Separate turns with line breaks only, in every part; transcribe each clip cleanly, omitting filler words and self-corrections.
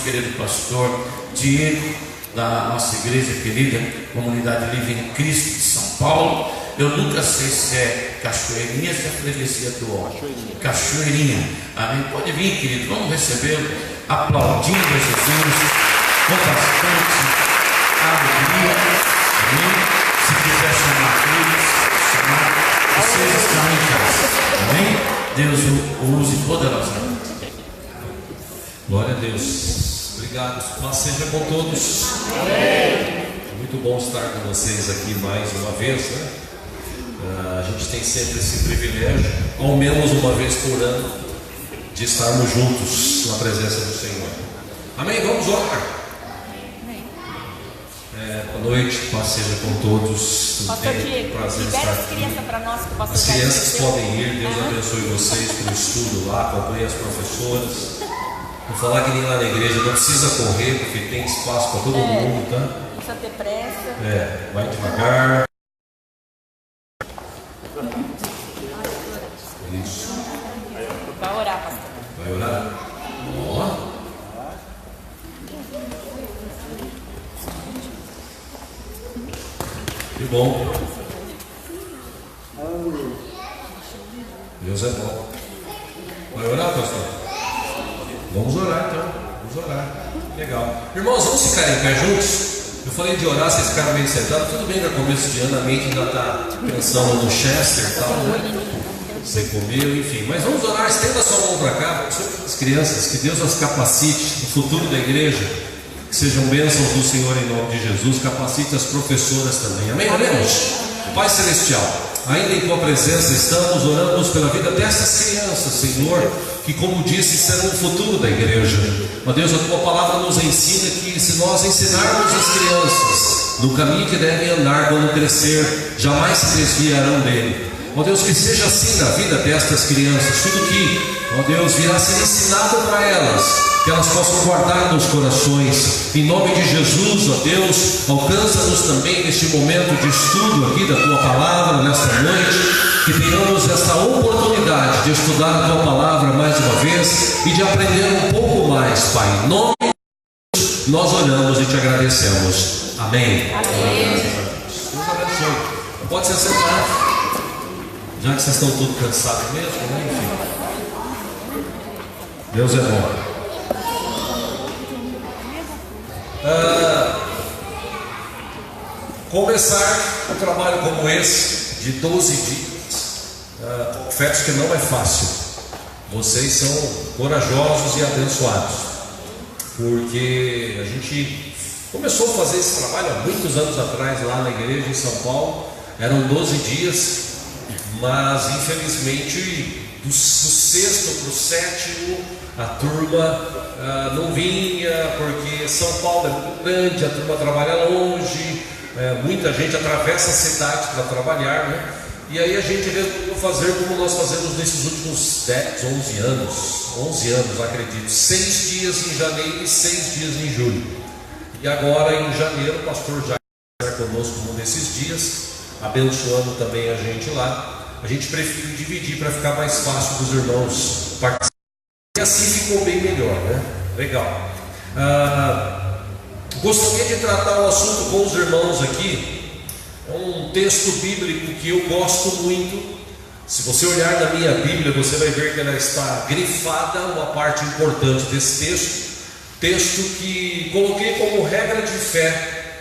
querido pastor Diego, da nossa igreja querida, Comunidade Livre em Cristo de São Paulo. Eu nunca sei se é Cachoeirinha, se é Freguesia do Óleo. Cachoeirinha. Amém? Pode vir, querido, vamos recebê-lo, aplaudindo a Jesus, com bastante alegria. Amém? Se quiser chamar eles, vocês estão em casa. Amém? Deus o use poderosamente.
Glória a Deus. Obrigado. Paz seja com todos.
Amém.
Muito bom estar com vocês aqui mais uma vez, né? A gente tem sempre esse privilégio, ao menos uma vez por ano, de estarmos juntos na presença do Senhor. Amém? Vamos orar. Boa noite, paz seja com todos.
Pastor Diego, libera as crianças para nós, que o pastor
As crianças podem ir, Deus abençoe vocês pelo estudo lá, acompanhe as professoras. Vou falar que nem lá na igreja, não precisa correr, porque tem espaço para todo mundo, tá?
Não precisa ter pressa.
Vai devagar. Isso.
Vai orar, pastor.
Vai orar? Ó. Que bom. Deus é bom. Vai orar, pastor? Vamos orar então. Vamos orar. Legal. Irmãos, vamos ficar em pé juntos? Eu falei de orar, vocês ficaram meio sentados. Tudo bem que no começo de ano a mente ainda está pensando no Chester e tal, né? Você comeu, enfim. Mas vamos orar, estenda sua mão para cá, as crianças, que Deus as capacite no futuro da igreja, que sejam bênçãos do Senhor em nome de Jesus, capacite as professoras também. Amém? Oremos. Pai Celestial, ainda em Tua presença estamos, oramos pela vida dessas crianças, Senhor, que como disse, serão o futuro da igreja. Ó Deus, a Tua palavra nos ensina que se nós ensinarmos as crianças no caminho que devem andar quando crescer, jamais se desviarão dele. Ó Deus, que seja assim na vida destas crianças, tudo que, ó Deus, virá ser ensinado para elas, que elas possam guardar nos corações, em nome de Jesus. Ó Deus, alcança-nos também neste momento de estudo aqui da Tua palavra, nesta noite, que tenhamos esta oportunidade de estudar a Tua palavra mais uma vez e de aprender um pouco mais, Pai. Em nome de Jesus, nós oramos e Te agradecemos. Amém.
Amém.
Deus abençoe. Pode se assentar. Já que vocês estão todos cansados mesmo, né? Enfim. Deus é bom. Começar um trabalho como esse, de 12 dias, confesso que não é fácil. Vocês são corajosos e abençoados, porque a gente começou a fazer esse trabalho há muitos anos atrás, lá na igreja em São Paulo. Eram 12 dias. Mas infelizmente do sexto para o sétimo a turma não vinha, porque São Paulo é muito grande, a turma trabalha longe, muita gente atravessa a cidade para trabalhar, né? E aí a gente resolveu fazer como nós fazemos nesses últimos 10, 11 anos, acredito, 6 dias em janeiro e 6 dias em julho. E agora em janeiro o pastor já está conosco num desses dias, abençoando também a gente lá. A gente prefere dividir para ficar mais fácil para os irmãos participarem. E assim ficou bem melhor, né? Legal. Gostaria de tratar o assunto com os irmãos aqui. É um texto bíblico que eu gosto muito. Se você olhar na minha Bíblia, você vai ver que ela está grifada, uma parte importante desse texto. Texto que coloquei como regra de fé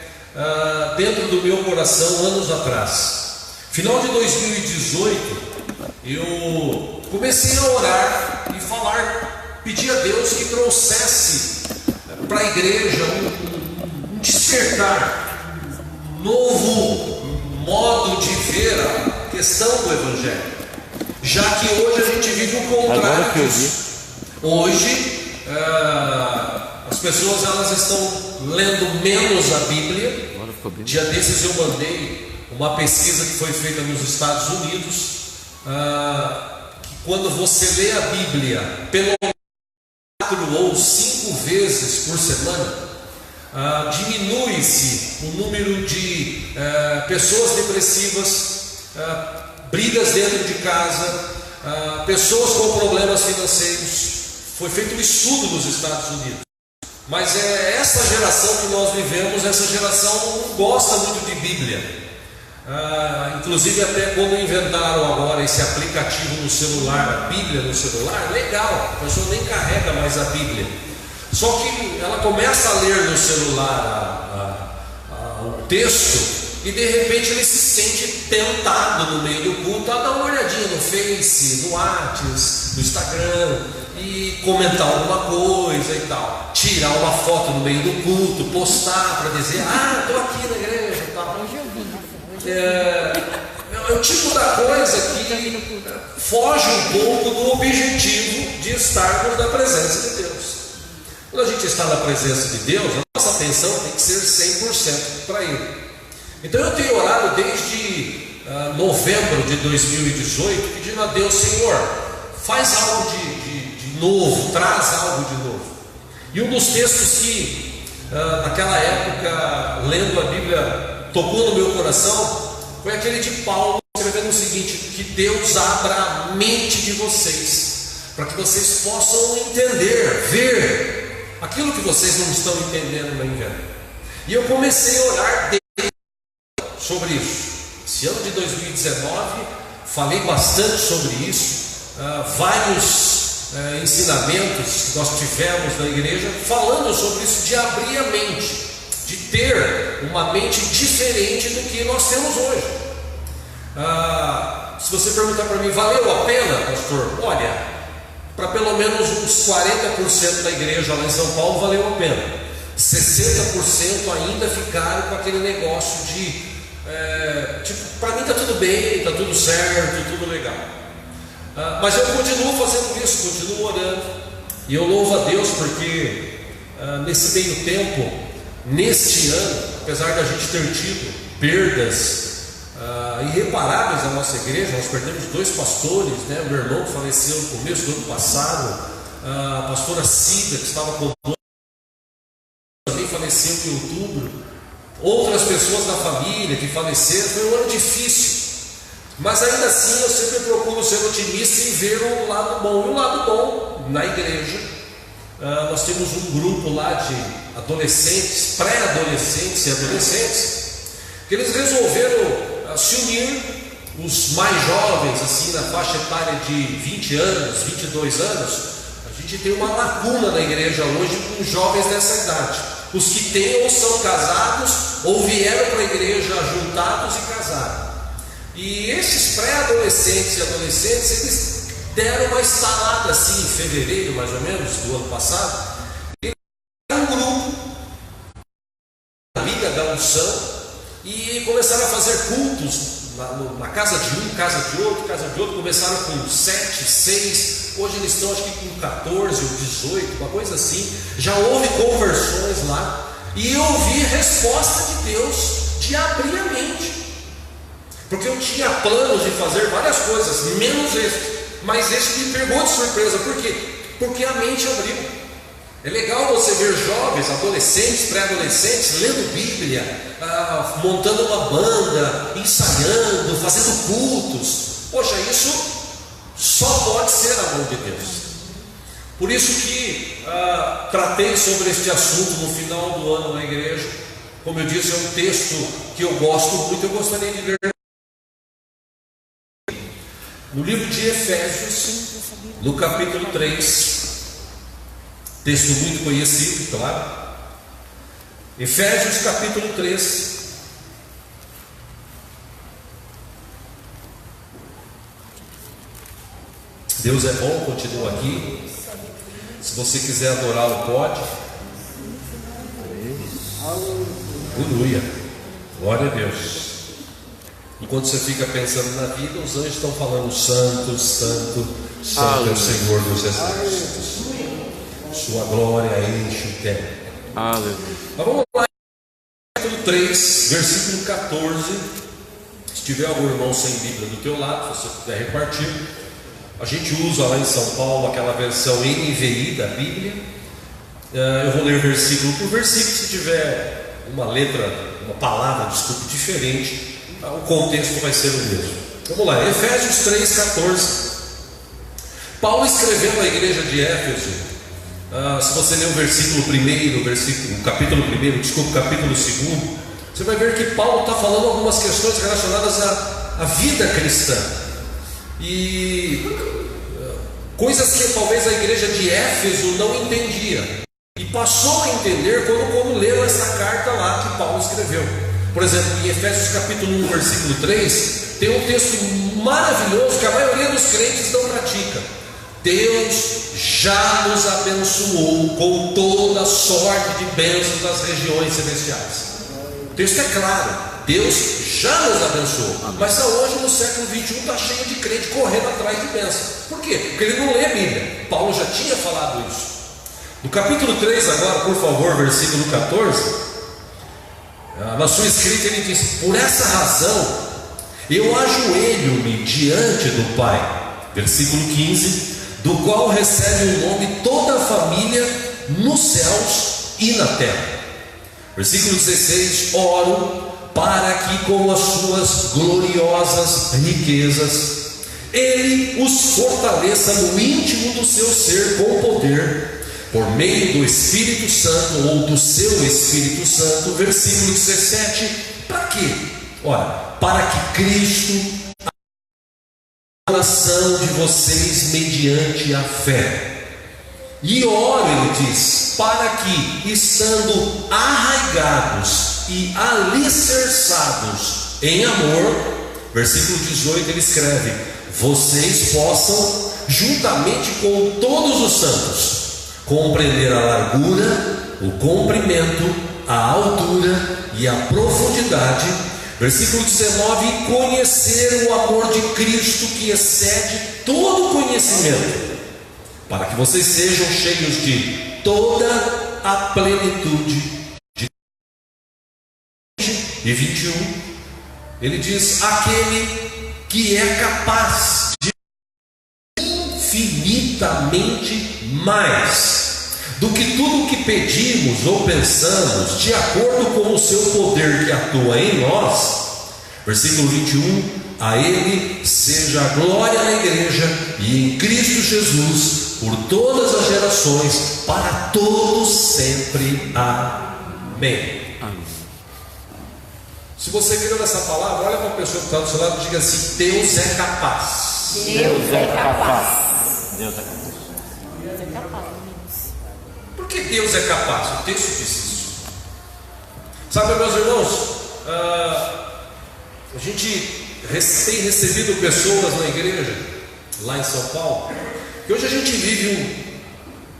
dentro do meu coração anos atrás. Final de 2018, eu comecei a orar e falar, pedir a Deus que trouxesse para a igreja um despertar, um novo modo de ver a questão do Evangelho, já que hoje a gente vive o contrário disso. Hoje as pessoas elas estão lendo menos a Bíblia. Dia desses eu mandei uma pesquisa que foi feita nos Estados Unidos, que quando você lê a Bíblia pelo 4 ou 5 vezes por semana, diminui-se o número de pessoas depressivas, brigas dentro de casa, pessoas com problemas financeiros. Foi feito um estudo nos Estados Unidos. Mas é essa geração que nós vivemos, essa geração não gosta muito de Bíblia. Inclusive até quando inventaram agora esse aplicativo no celular, a Bíblia no celular, legal, a pessoa nem carrega mais a Bíblia. Só que ela começa a ler no celular o texto e de repente ele se sente tentado no meio do culto a dar uma olhadinha no Face, no WhatsApp, no Instagram e comentar alguma coisa e tal, tirar uma foto no meio do culto, postar para dizer, estou aqui na igreja e tal. É o tipo da coisa que foge um pouco do objetivo de estarmos na presença de Deus. Quando a gente está na presença de Deus, a nossa atenção tem que ser 100% para Ele. Então eu tenho orado desde novembro de 2018, pedindo a Deus, Senhor, faz algo de novo, traz algo de novo. E um dos textos que naquela época, lendo a Bíblia, tocou no meu coração, foi aquele de Paulo, escrevendo o seguinte: que Deus abra a mente de vocês, para que vocês possam entender, ver aquilo que vocês não estão entendendo ainda. E eu comecei a orar sobre isso. Esse ano de 2019, falei bastante sobre isso, vários ensinamentos que nós tivemos na igreja, falando sobre isso, de abrir a mente, de ter uma mente diferente do que nós temos hoje. Se você perguntar para mim, valeu a pena, pastor? Olha, para pelo menos uns 40% da igreja lá em São Paulo valeu a pena. 60% ainda ficaram com aquele negócio de para mim está tudo bem, está tudo certo, tudo legal. Mas eu continuo fazendo isso, continuo orando. E eu louvo a Deus porque nesse meio tempo, neste ano, apesar da gente ter tido perdas irreparáveis na nossa igreja, nós perdemos 2 pastores, né? O meu irmão faleceu no começo do ano passado, a pastora Cida, que estava com também faleceu em outubro, outras pessoas da família que faleceram. Foi um ano difícil, mas ainda assim eu sempre procuro ser otimista e ver o lado bom. E o lado bom, na igreja, nós temos um grupo lá de adolescentes, pré-adolescentes e adolescentes, que eles resolveram se unir, os mais jovens, assim, na faixa etária de 20 anos, 22 anos. A gente tem uma lacuna na igreja hoje com jovens dessa idade. Os que têm ou são casados ou vieram para a igreja juntados e casaram. E esses pré-adolescentes e adolescentes, eles deram uma estalada assim em fevereiro, mais ou menos, do ano passado. Eles fizeram um grupo na Vida da Unção e começaram a fazer cultos na casa de um, casa de outro. Começaram com 7, 6, hoje eles estão acho que com 14 ou 18, uma coisa assim. Já houve conversões lá, e eu vi resposta de Deus de abrir a mente, porque eu tinha planos de fazer várias coisas, menos esse, mas esse me pegou de surpresa. Por quê? Porque a mente abriu. É legal você ver jovens, adolescentes, pré-adolescentes lendo Bíblia, montando uma banda, ensaiando, fazendo cultos. Poxa, isso só pode ser a mão de Deus. Por isso que tratei sobre este assunto no final do ano na igreja. Como eu disse, é um texto que eu gosto muito, eu gostaria de ler no livro de Efésios, no capítulo 3. Texto muito conhecido, claro. Efésios capítulo 3. Deus é bom, continua aqui. Se você quiser adorá-lo, pode. Aleluia. Glória a Deus. Enquanto você fica pensando na vida, os anjos estão falando: Santo, Santo, Santo é o Senhor dos Exércitos. Sua glória enche o templo. Aleluia. Mas vamos lá, capítulo 3, versículo 14. Se tiver algum irmão sem Bíblia do teu lado, se você puder repartir. A gente usa lá em São Paulo aquela versão NVI da Bíblia. Eu vou ler versículo por versículo. Se tiver uma letra, uma palavra, desculpe, diferente, o contexto vai ser o mesmo. Vamos lá, Efésios 3,14. Paulo escreveu à igreja de Éfeso Se você ler o capítulo 2, você vai ver que Paulo está falando algumas questões relacionadas à vida cristã. E coisas que talvez a igreja de Éfeso não entendia. E passou a entender quando leu essa carta lá que Paulo escreveu. Por exemplo, em Efésios capítulo 1, versículo 3, tem um texto maravilhoso que a maioria dos crentes não pratica. Deus já nos abençoou com toda sorte de bênçãos nas regiões celestiais. O texto é claro, Deus já nos abençoou. Mas hoje no século 21 está cheio de crente correndo atrás de bênçãos. Por quê? Porque ele não lê a Bíblia. Paulo já tinha falado isso. No capítulo 3 agora, por favor, versículo 14, na sua escrita ele diz: por essa razão eu ajoelho-me diante do Pai, versículo 15, do qual recebe o nome toda a família nos céus e na terra. Versículo 16: oro para que com as suas gloriosas riquezas Ele os fortaleça no íntimo do seu ser com poder, por meio do Espírito Santo ou do seu Espírito Santo. Versículo 17: para quê? Ora, para que Cristo a oração de vocês mediante a fé. E oro, ele diz, para que, estando arraigados e alicerçados em amor, versículo 18 ele escreve: vocês possam, juntamente com todos os santos, compreender a largura, o comprimento, a altura e a profundidade. Versículo 19: e conhecer o amor de Cristo que excede todo conhecimento, para que vocês sejam cheios de toda a plenitude de Deus. E 21, ele diz: aquele que é capaz de infinitamente mais do que tudo que pedimos ou pensamos, de acordo com o seu poder que atua em nós. Versículo 21: a Ele seja a glória na igreja e em Cristo Jesus por todas as gerações, para todos sempre. Amém. Amém. Se você crê nessa palavra, olha para a pessoa que está do seu lado e diga assim: Deus é capaz.
Deus é capaz.
Deus é capaz.
Deus é capaz.
Por que Deus é capaz? O texto diz isso. Sabe, meus irmãos, a gente tem recebido pessoas na igreja, lá em São Paulo, que hoje a gente vive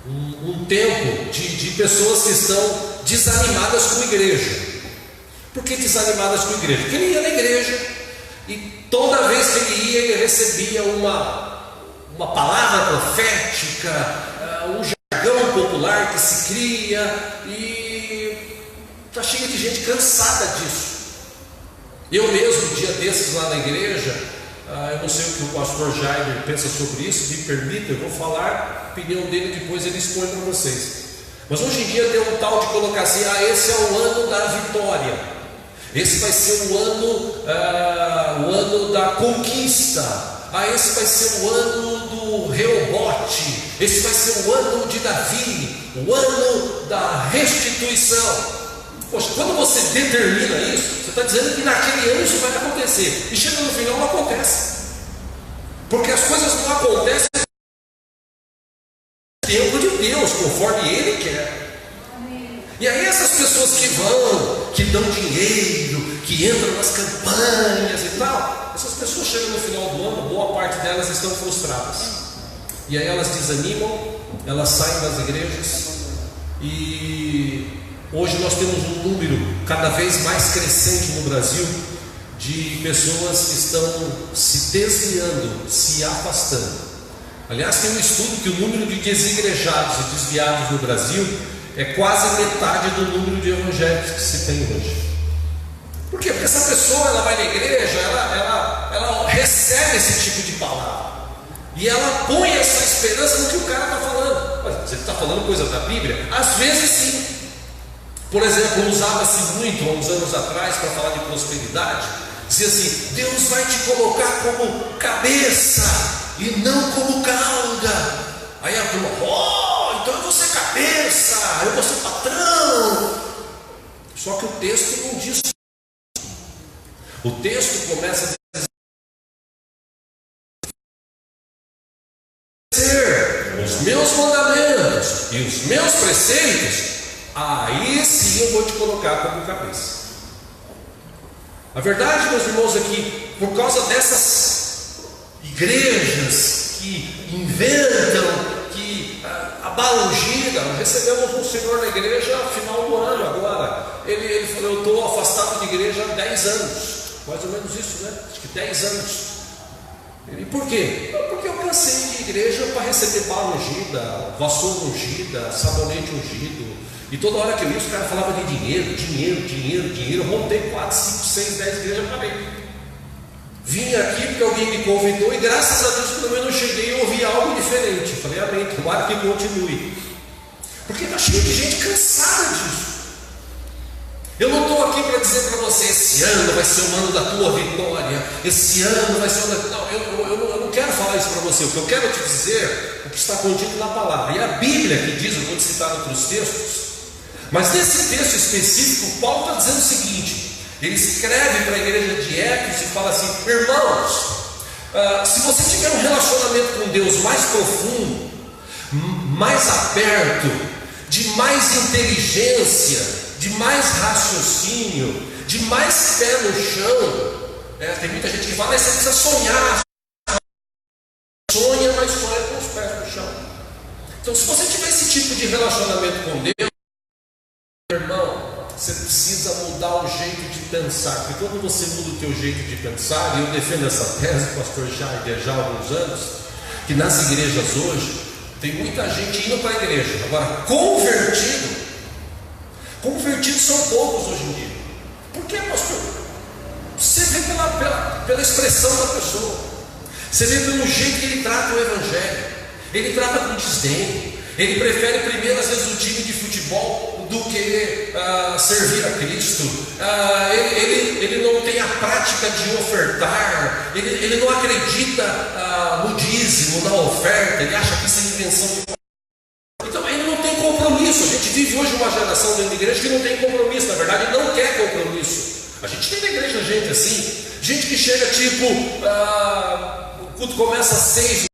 um tempo de pessoas que estão desanimadas com a igreja. Por que desanimadas com a igreja? Porque ele ia na igreja e toda vez que ele ia, ele recebia uma palavra profética, um jargão popular que se cria, e está cheio de gente cansada disso. Eu mesmo, um dia desses lá na igreja, eu não sei o que o pastor Jair pensa sobre isso, me permita, eu vou falar a opinião dele, depois ele expõe para vocês. Mas hoje em dia tem um tal de colocar assim: esse é o ano da vitória, esse vai ser o ano da conquista, esse vai ser o ano do Reobote, esse vai ser o ano de Davi, o ano da restituição. Poxa, quando você determina isso, você está dizendo que naquele ano isso vai acontecer, e chega no final não acontece, porque as coisas não acontecem no tempo de Deus, conforme Ele quer. E aí essas pessoas que vão, que dão dinheiro, que entram nas campanhas e tal, essas pessoas chegam no final do ano, boa parte delas estão frustradas, e aí elas desanimam, elas saem das igrejas. E hoje nós temos um número cada vez mais crescente no Brasil de pessoas que estão se desviando, se afastando. Aliás, tem um estudo que o número de desigrejados e desviados no Brasil é quase metade do número de evangélicos que se tem hoje. Por quê? Porque essa pessoa, ela vai na igreja, ela recebe esse tipo de palavra, e ela põe essa esperança no que o cara está falando. Mas você está falando coisa da Bíblia? Às vezes sim. Por exemplo, usava-se muito há uns anos atrás para falar de prosperidade, dizia assim: Deus vai te colocar como cabeça e não como cauda. Aí a turma, então eu vou ser cabeça, eu vou ser patrão. Só que o texto não diz. O texto começa a dizer: os meus mandamentos e os meus preceitos, aí sim eu vou te colocar como cabeça. A verdade, meus irmãos, é que por causa dessas igrejas que inventam, que abalam gira, recebemos um senhor na igreja no final do ano agora. Ele falou: eu estou afastado de igreja há 10 anos. Mais ou menos isso, né? Acho que 10 anos. E por quê? Porque eu cansei de igreja para receber bala ungida, vassoura ungida, sabonete ungido. E toda hora que eu ia, os caras falavam de dinheiro, dinheiro, dinheiro, dinheiro. Eu montei 4, 5, 6, 10 igrejas, parei. Vim aqui porque alguém me convidou e graças a Deus, quando eu não cheguei, eu ouvi algo diferente. Falei: amém, tomara que continue. Porque está cheio de gente cansada disso. Eu não estou aqui para dizer para você: esse ano vai ser o ano da tua vitória, esse ano vai ser o ano da... Não, eu não quero falar isso para você. O que eu quero te dizer é o que está contido na palavra. E a Bíblia que diz, eu vou te citar outros textos, mas nesse texto específico, Paulo está dizendo o seguinte: ele escreve para a igreja de Éfeso e fala assim: irmãos, se você tiver um relacionamento com Deus mais profundo, mais aberto, de mais inteligência, de mais raciocínio, de mais pé no chão, tem muita gente que fala: você precisa sonhar. Sonha, mas sonha com os pés no chão. Então, se você tiver esse tipo de relacionamento com Deus, irmão, você precisa mudar o jeito de pensar. Porque quando você muda o teu jeito de pensar, e eu defendo essa tese, pastor Jair, já há alguns anos, que nas igrejas hoje tem muita gente indo para a igreja, agora convertidos são poucos hoje em dia. Por quê, pastor? Você vê pela expressão da pessoa, você vê pelo jeito que ele trata o evangelho. Ele trata com desdém. Ele prefere primeiro, às vezes, o time de futebol do que servir a Cristo. Ele não tem a prática de ofertar. Ele não acredita no dízimo, na oferta. Ele acha que isso é invenção de... Então ele não tem compromisso. A gente vive hoje uma geração dentro da igreja que não tem compromisso. Na verdade, não quer compromisso. A gente tem na igreja gente assim, gente que chega tipo, o culto começa às 6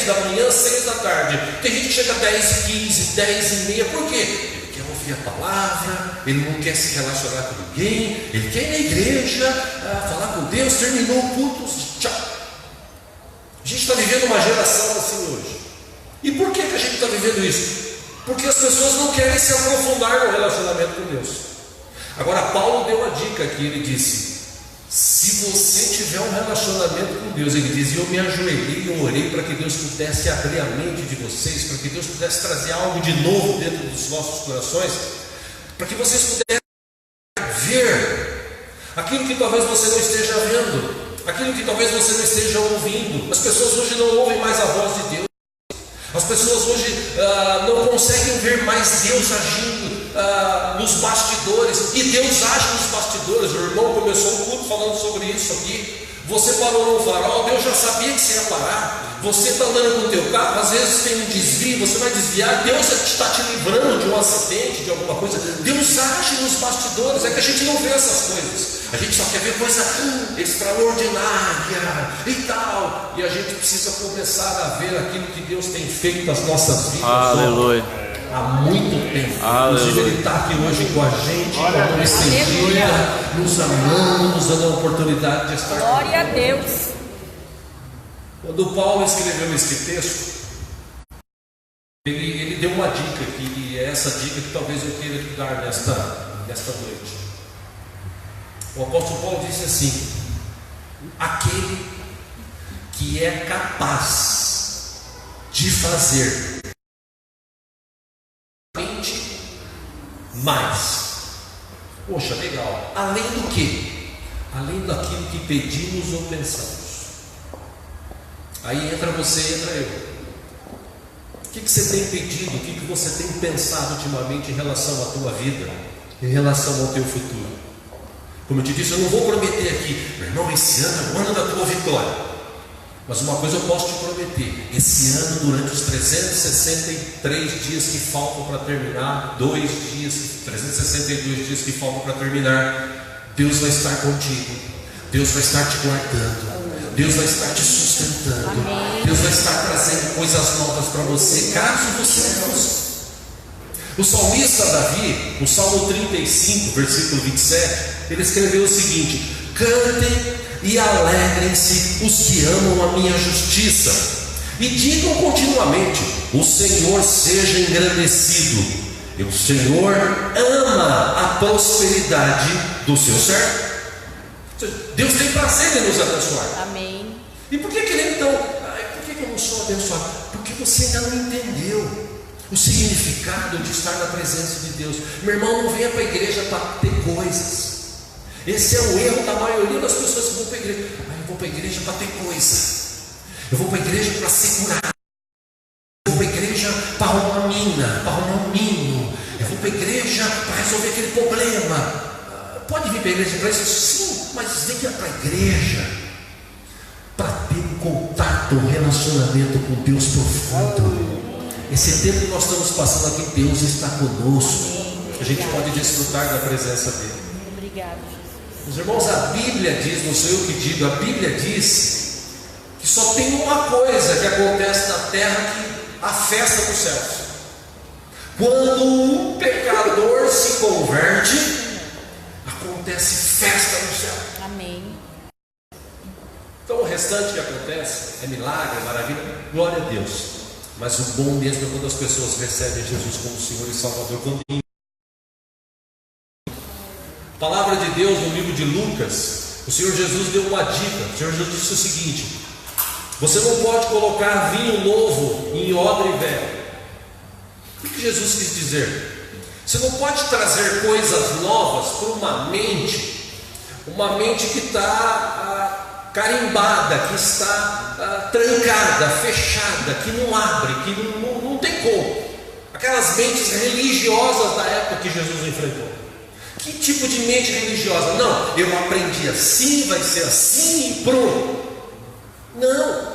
da manhã, 6 da tarde. Tem gente que chega às 10, 15, 10 e meia. Por quê? Ele quer ouvir a palavra, ele não quer se relacionar com ninguém, ele quer ir na igreja, falar com Deus, terminou o culto, tchau. A gente está vivendo uma geração assim hoje. E por que a gente está vivendo isso? Porque as pessoas não querem se aprofundar no relacionamento com Deus. Agora, Paulo deu uma dica aqui, ele disse: se você tiver um relacionamento com Deus, ele diz, eu me ajoelhei e eu orei para que Deus pudesse abrir a mente de vocês, para que Deus pudesse trazer algo de novo dentro dos vossos corações, para que vocês pudessem ver aquilo que talvez você não esteja vendo, aquilo que talvez você não esteja ouvindo. As pessoas hoje não ouvem mais a voz de Deus. As pessoas hoje não conseguem ver mais Deus agindo nos bastidores. E Deus age nos bastidores. O irmão começou o culto falando sobre isso aqui. Você parou no farol, Deus já sabia que você ia parar. Você está andando com o teu carro, às vezes tem um desvio, você vai desviar. Deus está te livrando de um acidente, de alguma coisa. Deus age nos bastidores. É que a gente não vê essas coisas. A gente só quer ver coisa extraordinária e tal. E a gente precisa começar a ver aquilo que Deus tem feito nas nossas vidas.
Aleluia.
Há muito tempo.
Aleluia.
Inclusive ele está aqui hoje com a gente, com a mão estendida, nos amando, nos dando a oportunidade de estar.
Glória a Deus.
Quando Paulo escreveu esse texto, ele deu uma dica, que é essa dica que talvez eu queira te dar nesta noite. O apóstolo Paulo disse assim: aquele que é capaz de fazer mais. Poxa, legal. Além do que? Além daquilo que pedimos ou pensamos. Aí entra você, entra eu. O que você tem pedido? O que você tem pensado ultimamente em relação à tua vida, em relação ao teu futuro? Como eu te disse, eu não vou prometer aqui, meu irmão, esse ano é o ano da tua vitória. Mas uma coisa eu posso te prometer: esse ano, durante os 363 dias que faltam para terminar, 362 dias que faltam para terminar, Deus vai estar contigo, Deus vai estar te guardando, Deus vai estar te sustentando.
Amém.
Deus vai estar trazendo coisas novas para você, caso você ouça. O salmista Davi, no Salmo 35, versículo 27, ele escreveu o seguinte: cantem e alegrem-se os que amam a minha justiça, e digam continuamente: o Senhor seja engrandecido, e o Senhor ama a prosperidade do seu servo. Deus tem prazer em nos abençoar.
Amém.
E por que ele então, por que eu não sou abençoado? Porque você ainda não entendeu o significado de estar na presença de Deus. Meu irmão, não venha para a igreja para ter coisas. Esse é o erro da maioria das pessoas que vão para a igreja. Eu vou para a igreja para ter coisa. Eu vou para a igreja para ser curado. Eu vou para a igreja para arrumar uma mina, para arrumar um ninho. Eu vou para a igreja para resolver aquele problema. Pode vir para a igreja para isso? Sim, mas venha para a igreja para ter um contato, um relacionamento com Deus profundo. Esse tempo que nós estamos passando aqui, Deus está conosco. A gente pode desfrutar da presença dele.
Obrigado, Jesus.
Meus irmãos, a Bíblia diz, não sou eu que digo, a Bíblia diz que só tem uma coisa que acontece na terra, que a festa dos céus. Quando um pecador se converte, acontece festa no céu.
Amém.
Então o restante que acontece é milagre, é maravilha, glória a Deus. Mas o bom mesmo é quando as pessoas recebem Jesus como Senhor e Salvador. A palavra de Deus no livro de Lucas, o Senhor Jesus deu uma dica. O Senhor Jesus disse o seguinte: você não pode colocar vinho novo em odre velho. O que Jesus quis dizer? Você não pode trazer coisas novas para uma mente que está carimbada, que está trancada, fechada, que não abre, que não tem como. Aquelas mentes religiosas da época que Jesus enfrentou. Que tipo de mente religiosa? Não, eu aprendi assim, vai ser assim e pronto. Não.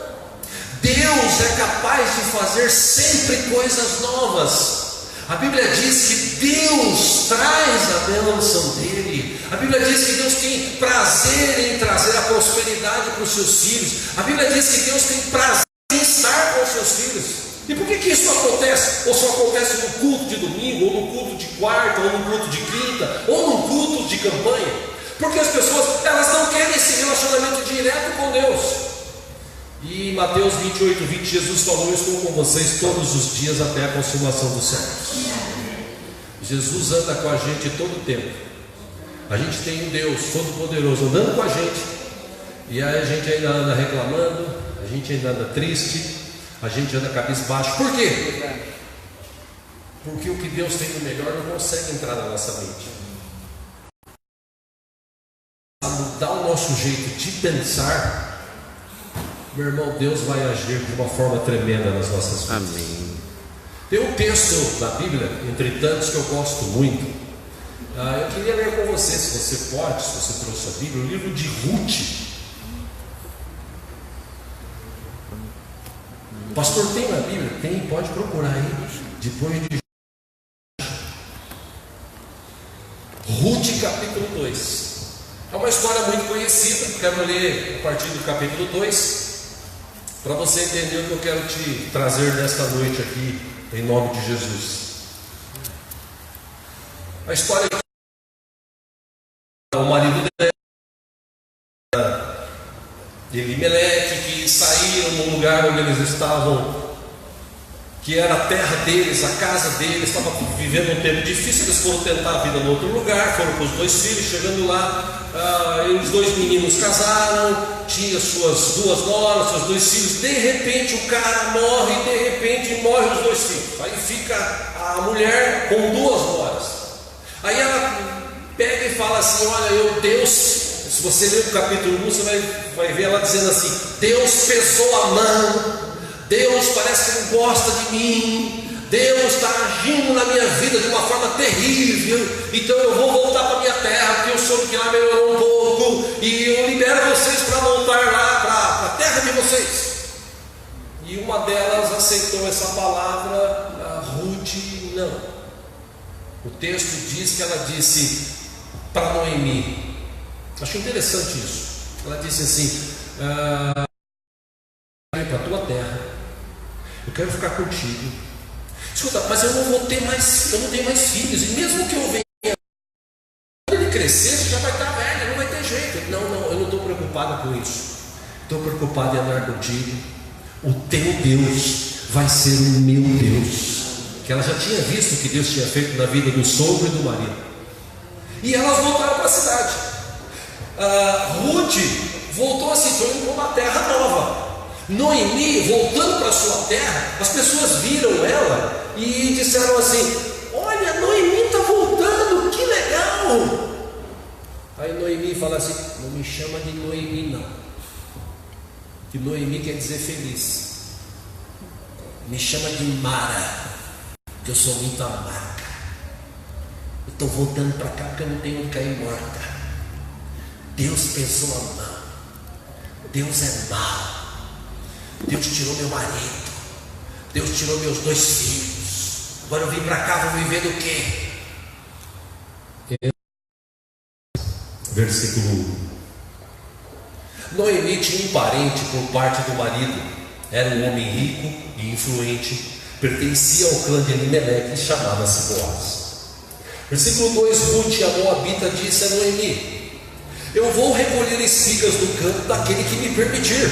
Deus é capaz de fazer sempre coisas novas. A Bíblia diz que Deus traz a bênção dele. A Bíblia diz que Deus tem prazer em trazer a prosperidade para os seus filhos. A Bíblia diz que Deus tem prazer em estar com os seus filhos. E por que isso acontece? Ou só acontece no culto de domingo, ou no culto de quarta, ou no culto de quinta, ou no culto de campanha? Porque as pessoas, elas não querem esse relacionamento direto com Deus. E em Mateus 28:20, Jesus falou: eu estou com vocês todos os dias até a consumação dos séculos. Jesus anda com a gente todo o tempo. A gente tem um Deus todo-poderoso andando com a gente, e aí a gente ainda anda reclamando, a gente ainda anda triste, a gente anda cabisbaixo. Por quê? Porque o que Deus tem de melhor não consegue entrar na nossa mente. A mudar o nosso jeito de pensar, meu irmão, Deus vai agir de uma forma tremenda nas nossas vidas.
Amém.
Tem um texto da Bíblia, entre tantos, que eu gosto muito. Eu queria ler com você, se você pode, se você trouxe a Bíblia, o livro de Ruth. Pastor, tem na Bíblia? Tem, pode procurar aí. Depois de Ruth, capítulo 2. É uma história muito conhecida. Quero ler a partir do capítulo 2, para você entender o que eu quero te trazer nesta noite aqui, em nome de Jesus. A história do marido dela, Elimeleque, que saíram no lugar onde eles estavam, que era a terra deles, a casa deles, estava vivendo um tempo difícil. Eles foram tentar a vida em outro lugar, foram com os 2 filhos. Chegando lá, os 2 meninos casaram, tinha suas 2 noras, seus 2 filhos. De repente o cara morre, e de repente morre os 2 filhos. Aí fica a mulher com 2 noras. Aí ela pega e fala assim: olha, Deus, se você ler o capítulo 1, você vai ver ela dizendo assim: Deus pesou a mão, Deus parece que não gosta de mim, Deus está agindo na minha vida de uma forma terrível, então eu vou voltar para a minha terra, porque eu soube que lá melhorou um pouco, e eu libero vocês para voltar lá para a terra de vocês. vocês. E uma delas aceitou essa palavra, a Ruth não. O texto diz que ela disse para Noemi, acho interessante isso. Ela disse assim: eu quero ir para a tua terra, eu quero ficar contigo. Escuta, mas eu não vou ter mais, eu não tenho mais filhos, e mesmo que eu venha, quando ele crescer, você já vai estar velho, não vai ter jeito. Não, eu não estou preocupada com isso. Estou preocupado em andar contigo. O teu Deus vai ser o meu Deus. Que ela já tinha visto o que Deus tinha feito na vida do sogro e do marido. E elas voltaram para a cidade. Ruth voltou a se tornar uma terra nova. Noemi, voltando para a sua terra, as pessoas viram ela e disseram assim: olha, Noemi está voltando, que legal. Aí Noemi fala assim: não me chama de Noemi não, que Noemi quer dizer feliz. Me chama de Mara, que eu sou muito amarga. Eu estou voltando para cá porque eu não tenho onde cair morta. Deus pesou a mão. Deus é mau. Deus tirou meu marido. Deus tirou meus 2 filhos. Agora eu vim para cá, vou viver do quê? Versículo 1. Noemi tinha um parente por parte do marido. Era um homem rico e influente. Pertencia ao clã de Elimelec e chamava-se Boaz. Versículo 2. Ruth, a moabita, disse a Noemi: eu vou recolher espigas do campo daquele que me permitir.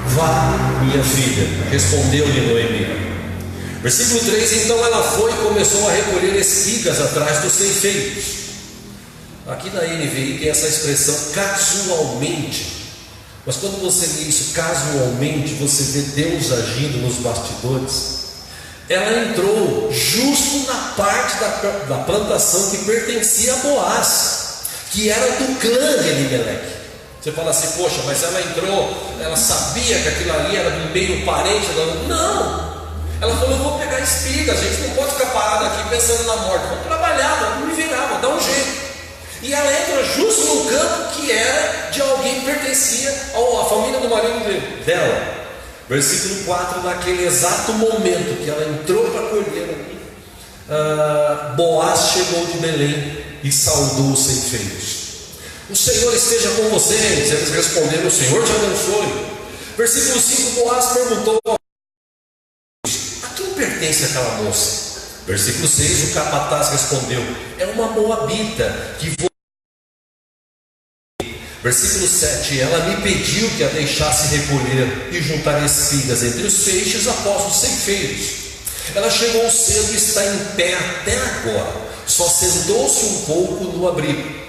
Vá, minha filha, respondeu-lhe Noemi. Versículo 3. Então ela foi e começou a recolher espigas atrás dos ceifeiros. Aqui na NVI tem essa expressão casualmente. Mas quando você lê isso casualmente, você vê Deus agindo nos bastidores. Ela entrou justo na parte da plantação que pertencia a Boaz, que era do clã de Elimelec. Você fala assim: poxa, mas ela entrou, ela sabia que aquilo ali era do meio parente dela. Não! Ela falou: eu vou pegar espigas, a gente não pode ficar parado aqui pensando na morte. Vou trabalhar, vou me virar, vou dar um jeito. E ela entra justo no campo que era de alguém que pertencia à família do marido dela. Versículo 4. Naquele exato momento que ela entrou para colher ali, Boaz chegou de Belém e saudou os ceifeiros. O Senhor esteja com vocês. Eles responderam: o Senhor te abençoe. Versículo 5. Boaz perguntou: a quem pertence aquela moça? Versículo 6. O capataz respondeu: é uma moabita que foi. Versículo 7. Ela me pediu que a deixasse recolher e juntar espigas entre os feixes após os ceifeiros. Ela chegou cedo e está em pé até agora, só sentou-se um pouco no abrigo.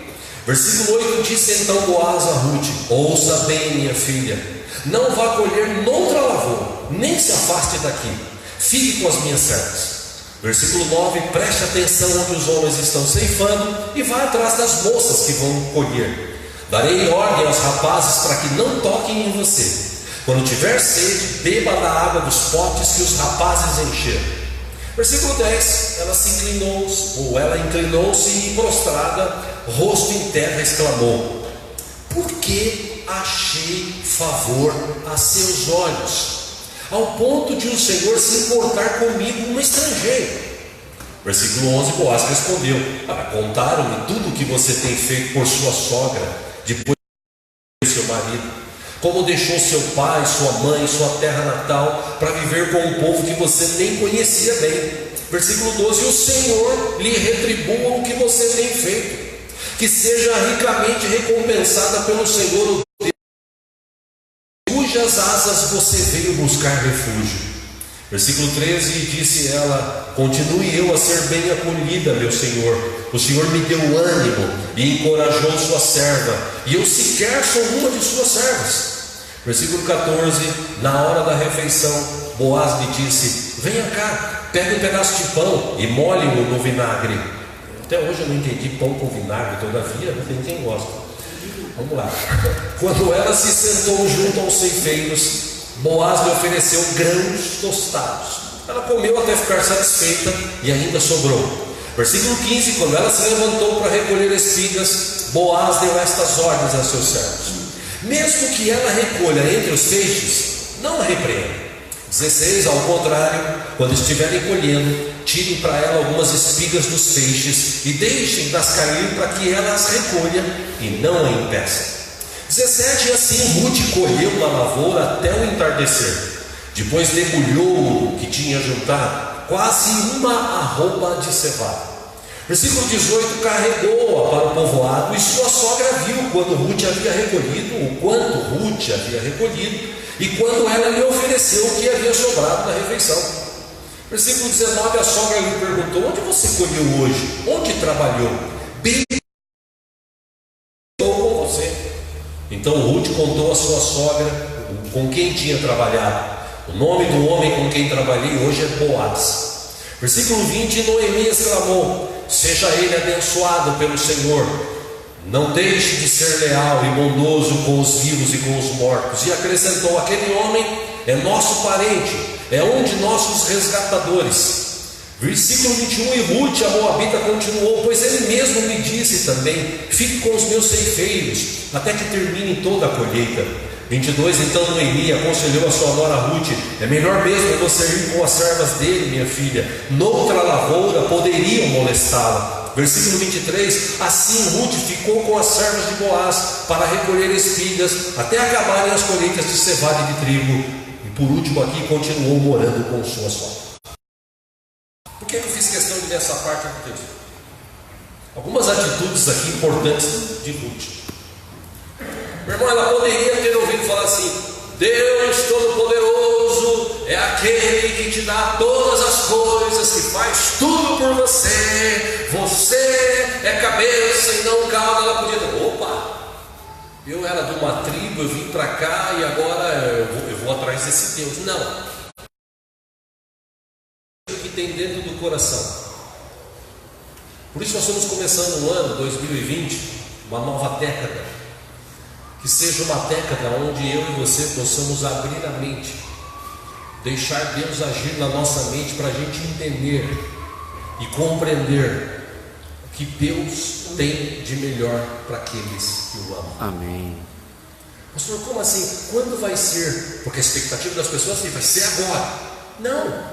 Versículo 8. Disse então Boaz a Ruth: ouça bem, minha filha, não vá colher noutra lavoura, nem se afaste daqui, fique com as minhas servas. Versículo 9. Preste atenção onde os homens estão ceifando e vá atrás das moças que vão colher. Darei ordem aos rapazes para que não toquem em você. Quando tiver sede, beba da água dos potes que os rapazes encheram. Versículo 10. Ela inclinou-se e prostrada, rosto em terra, exclamou: por que achei favor a seus olhos, ao ponto de o Senhor se importar comigo, um estrangeiro? Versículo 11. Boaz respondeu: contaram-me tudo o que você tem feito por sua sogra, depois do seu marido, como deixou seu pai, sua mãe, sua terra natal, para viver com um povo que você nem conhecia bem. Versículo 12. O Senhor lhe retribua o que você tem feito, que seja ricamente recompensada pelo Senhor, cujas asas você veio buscar refúgio. Versículo 13. Disse ela: continue eu a ser bem acolhida, meu Senhor. O Senhor me deu ânimo e encorajou sua serva, e eu sequer sou uma de suas servas. Versículo 14. Na hora da refeição, Boaz lhe disse: venha cá, pegue um pedaço de pão e molhe-o no vinagre. Até hoje eu não entendi pão com vinagre, todavia tem quem gosta. Vamos lá. Quando ela se sentou junto aos ceifeiros, Boaz lhe ofereceu grãos tostados. Ela comeu até ficar satisfeita e ainda sobrou. Versículo 15. Quando ela se levantou para recolher espigas, Boaz deu estas ordens a seus servos: Mesmo que ela recolha entre os feixes, não a repreenda. 16, ao contrário, quando estiverem colhendo, tirem para ela algumas espigas dos feixes e deixem-nas cair para que ela as recolha e não a impeçam. 17, e assim Ruth colheu na lavoura até o entardecer. Depois debulhou o que tinha juntado, quase uma arroba de cevada. Versículo 18, carregou-a para o povoado, e sua sogra viu quando Ruth havia recolhido, o quanto Ruth havia recolhido, e quando ela lhe ofereceu o que havia sobrado da refeição. Versículo 19, a sogra lhe perguntou: onde você colheu hoje? Onde trabalhou? Bem com você. Então Ruth contou à sua sogra com quem tinha trabalhado. O nome do homem com quem trabalhei hoje é Boaz. Versículo 20, Noemi exclamou: seja ele abençoado pelo Senhor, não deixe de ser leal e bondoso com os vivos e com os mortos. E acrescentou: aquele homem é nosso parente, é um de nossos resgatadores. Versículo 21, e Ruth, a moabita, continuou: pois ele mesmo me disse também, fique com os meus ceifeiros, até que termine toda a colheita. 22, então Noemi aconselhou a sua nora Ruth: é melhor mesmo você ir com as servas dele, minha filha, noutra lavoura poderiam molestá-la. Versículo 23, assim Ruth ficou com as servas de Boaz para recolher espigas até acabarem as colheitas de cevada e de trigo. E por último aqui continuou morando com sua sogra. Por que eu fiz questão de ler essa parte do texto? Algumas atitudes aqui importantes de Ruth. Meu irmão, ela poderia ter ouvido falar assim: Deus Todo-Poderoso é aquele que te dá todas as coisas, que faz tudo por você, você é cabeça e não cauda. Ela podia dizer: opa, eu era de uma tribo, eu vim para cá e agora eu vou atrás desse Deus. Não. O que tem dentro do coração. Por isso nós estamos começando o ano 2020, uma nova década. Que seja uma década onde eu e você possamos abrir a mente, deixar Deus agir na nossa mente para a gente entender e compreender o que Deus tem de melhor para aqueles que o amam.
Amém.
Pastor, como assim? Quando vai ser? Porque a expectativa das pessoas é assim: vai ser agora. Não,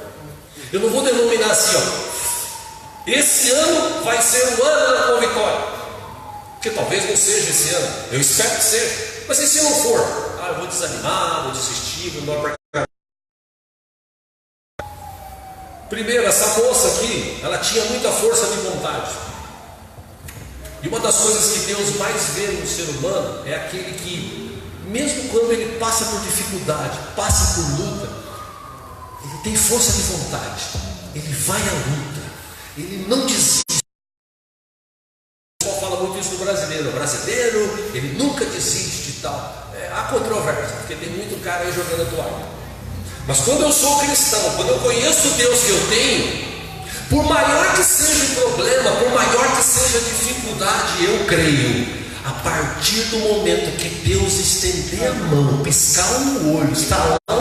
eu não vou denominar assim, ó, esse ano vai ser o ano da tua vitória. Porque talvez não seja esse ano, eu espero que seja, mas e se não for? Eu vou desanimar, vou desistir, vou embora para cá. Primeiro, essa moça aqui, ela tinha muita força de vontade. E uma das coisas que Deus mais vê no ser humano é aquele que, mesmo quando ele passa por dificuldade, passa por luta, ele tem força de vontade, ele vai à luta, ele não desiste. Fala muito isso do brasileiro. O brasileiro, ele nunca desiste e tal. Há controvérsia, porque tem muito cara aí jogando a toalha. Mas quando eu sou cristão, quando eu conheço o Deus que eu tenho, por maior que seja o problema, por maior que seja a dificuldade, eu creio. A partir do momento que Deus estender a mão, piscar no olho, está lá,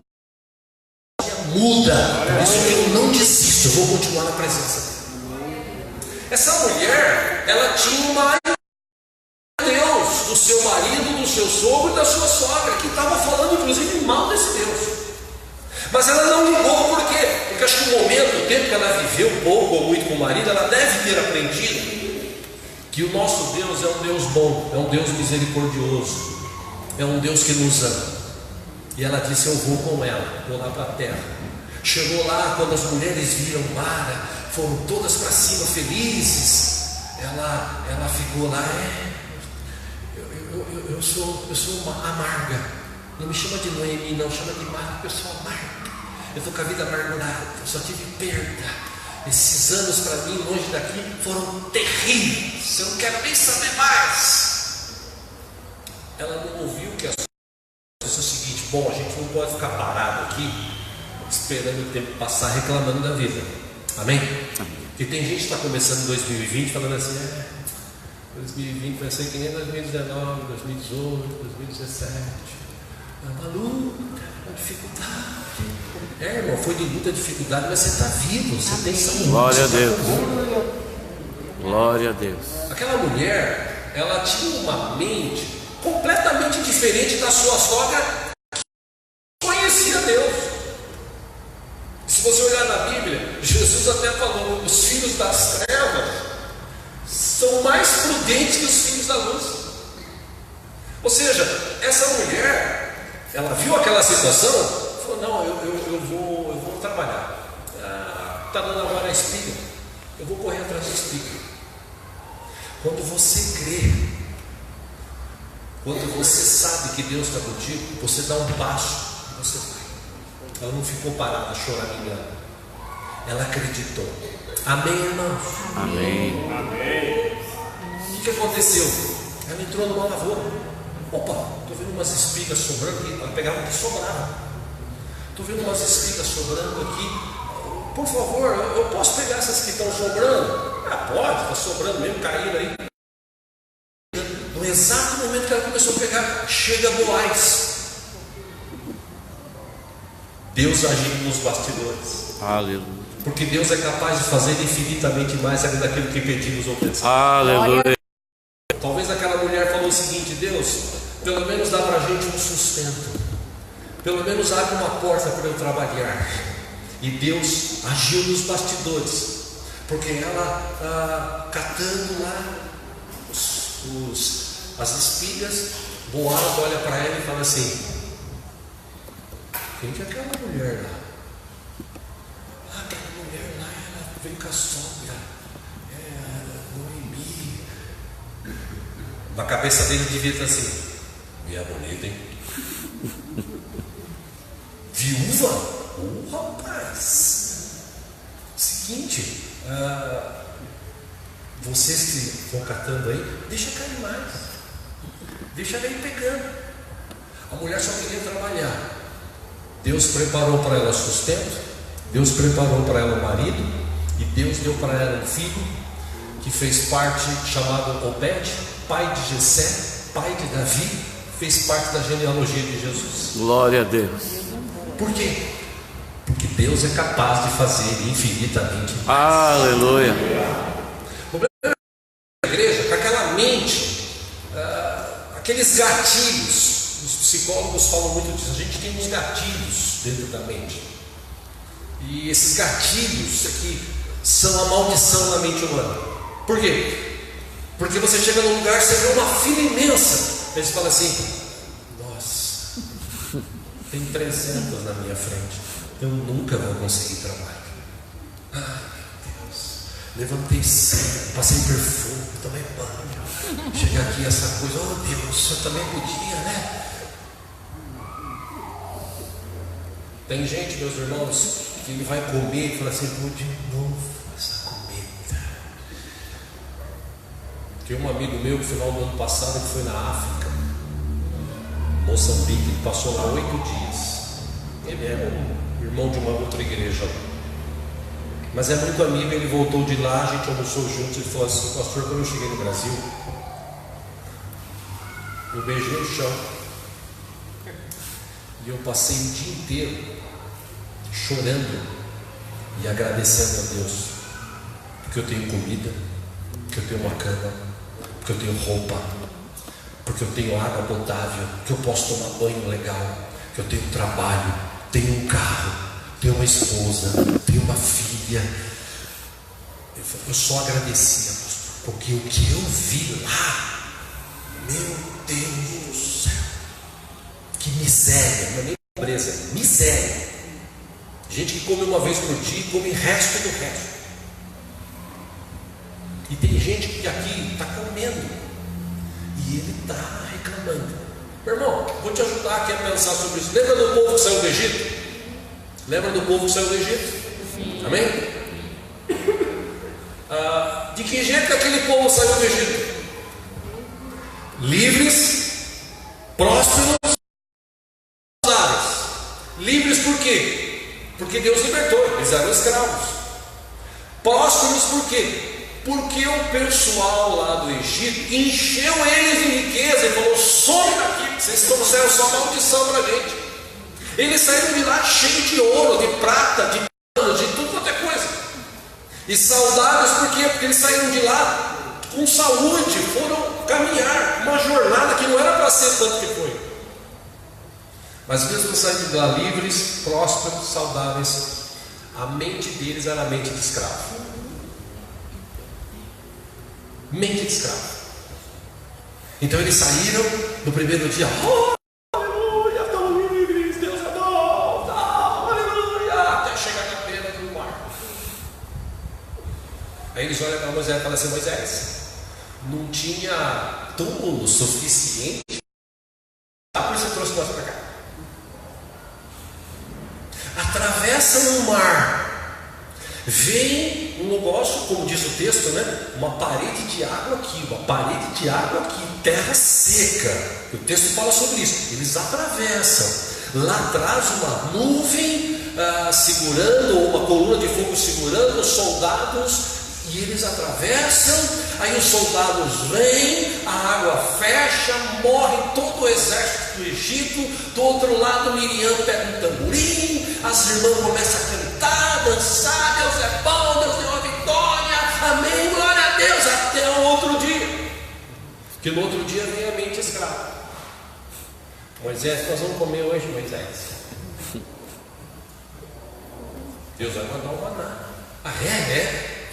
muda. Por isso eu não desisto, eu vou continuar na presença dele. Essa mulher, ela tinha uma Deus do seu marido, do seu sogro e da sua sogra, que estava falando inclusive mal desse Deus. Mas ela não ligou, por quê? Porque acho que o momento, o tempo que ela viveu pouco ou muito com o marido, ela deve ter aprendido que o nosso Deus é um Deus bom, é um Deus misericordioso, é um Deus que nos ama. E ela disse: eu vou com ela, vou lá para a terra. Chegou lá, quando as mulheres viram Mara, foram todas para cima felizes. Ela ficou lá: eu sou uma amarga. Não me chama de Noemi, não, chama de Mara, porque eu sou amarga. Eu estou com a vida amargurada, eu só tive perda. Esses anos para mim, longe daqui, foram terríveis. Eu não quero nem saber mais. Ela não ouviu que a disse o seguinte: bom, a gente não pode ficar parado aqui esperando o tempo passar reclamando da vida. Amém? E tem gente que está começando 2020 falando assim: 2020 vai ser que nem 2019, 2018, 2017. É uma luta, uma dificuldade. Irmão, foi de luta, dificuldade, mas você está vivo, você tem saúde.
Glória a Deus. Glória a Deus.
Aquela mulher, ela tinha uma mente completamente diferente da sua sogra que conhecia Deus. Se você olhar na Bíblia, Jesus até falou: os filhos das trevas são mais prudentes que os filhos da luz. Ou seja, essa mulher, ela viu aquela situação, falou: não, eu vou trabalhar. Está dando agora a espiga, eu vou correr atrás da espiga. Quando você crê, quando você sabe que Deus está contigo, você dá um passo e você vai. Ela não ficou parada choramingando, ela acreditou. Amém, irmãos?
Amém.
Amém.
O que aconteceu? Ela entrou numa lavoura. Opa, estou vendo umas espigas sobrando aqui. Ela pegava o que sobrava. Estou vendo umas espigas sobrando aqui. Por favor, eu posso pegar essas que estão sobrando? Ah, pode, está sobrando mesmo, caindo aí. No exato momento que ela começou a pegar, chega Boaz. Deus agindo nos bastidores.
Aleluia.
Porque Deus é capaz de fazer infinitamente mais além daquilo que pedimos ou pensamos.
Aleluia.
Talvez aquela mulher falou o seguinte: Deus, pelo menos dá para a gente um sustento, pelo menos abre uma porta para eu trabalhar. E Deus agiu nos bastidores, porque ela catando lá as espigas, Boaz olha para ela e fala assim: quem que é aquela mulher lá? Aquela mulher lá, ela veio com a sogra, Noemi. Na cabeça dele devia estar assim: minha bonita, hein? Viúva? Rapaz, seguinte, vocês que vão catando aí, deixa cair mais, deixa ela ir pegando. A mulher só queria trabalhar. Deus preparou para ela sustento, Deus preparou para ela o marido, e Deus deu para ela um filho que fez parte, chamado Obed, pai de Jessé, pai de Davi, fez parte da genealogia de Jesus.
Glória a Deus.
Por quê? Porque Deus é capaz de fazer infinitamente mais.
Aleluia.
O problema da igreja, com aquela mente, aqueles gatilhos. Os psicólogos falam muito disso. A gente tem uns gatilhos dentro da mente. E esses gatilhos aqui são a maldição na mente humana. Por quê? Porque você chega num lugar, você vê uma fila imensa. Aí você fala assim: nossa, tem 300 na minha frente, eu nunca vou conseguir trabalho. Ai meu Deus, levantei cedo, passei perfume, tomei banho, chega aqui essa coisa, oh Deus, o senhor também podia, né? Tem gente, meus irmãos, que ele vai comer e fala assim: vou de novo essa comida. Tem um amigo meu que no final do ano passado que foi na África, Moçambique, ele passou lá 8 dias. Ele é um irmão de uma outra igreja, mas é muito amigo. Ele voltou de lá, a gente almoçou juntos. Ele falou assim: pastor, quando eu cheguei no Brasil, eu beijei o chão e eu passei o dia inteiro chorando e agradecendo a Deus, porque eu tenho comida, porque eu tenho uma cama, porque eu tenho roupa, porque eu tenho água potável, que eu posso tomar banho legal, que eu tenho trabalho, tenho um carro, tenho uma esposa, tenho uma filha. Eu só agradecia, pastor, porque o que eu vi lá, meu Deus do céu, que miséria, não é nem pobreza, miséria. Gente que come uma vez por dia e come o resto do resto. E tem gente que aqui está comendo e ele está reclamando. Meu irmão, vou te ajudar aqui a pensar sobre isso. Lembra do povo que saiu do Egito? Lembra do povo que saiu do Egito? Amém? De que jeito que aquele povo saiu do Egito? Livres, prósperos, livres por quê? Porque Deus libertou, eles eram escravos. Prósperos por quê? Porque o pessoal lá do Egito encheu eles de riqueza e falou: some daqui, vocês trouxeram só maldição para a gente. Eles saíram de lá cheios de ouro, de prata, de pano, de tudo quanto é coisa. E saudáveis por quê? Porque eles saíram de lá com saúde, foram caminhar uma jornada que não era para ser tanto que foi. Mas mesmo saindo de lá livres, prósperos, saudáveis, a mente deles era a mente de escravo. Mente de escravo. Então eles saíram no primeiro dia, aleluia, estão livres, Deus é bom, aleluia, até chegar na beira do mar. Aí eles olham para Moisés e falam assim: Moisés, não tinha túmulo suficiente, por isso você trouxe nós para cá. Atravessam o mar, vem um negócio, como diz o texto, né? Uma parede de água aqui, uma parede de água aqui, terra seca. O texto fala sobre isso. Eles atravessam, lá atrás uma nuvem segurando, ou uma coluna de fogo segurando os soldados. E eles atravessam, aí os soldados vêm, a água fecha, morre todo o exército do Egito. Do outro lado, Miriam pega um tamborim, as irmãs começam a cantar, dançar, Deus é bom, Deus deu a vitória, amém, glória a Deus, até o outro dia. Que no outro dia vem a mente escrava. Moisés, nós vamos comer hoje, Moisés. Deus vai mandar um maná.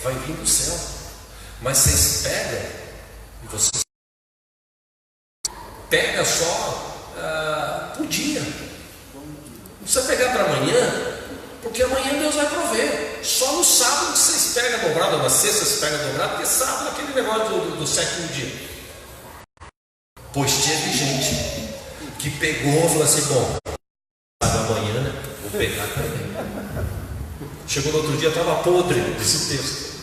Vai vir do céu. Mas vocês pegam, e vocês pega só por dia. Não precisa pegar para amanhã, porque amanhã Deus vai prover. Só no sábado que vocês pegam dobrado, ou na sexta vocês pegam dobrado, porque sábado é aquele negócio do sétimo dia. Pois teve gente que pegou e falou assim: bom, amanhã, né? Vou pegar também. Chegou no outro dia, estava podre esse texto.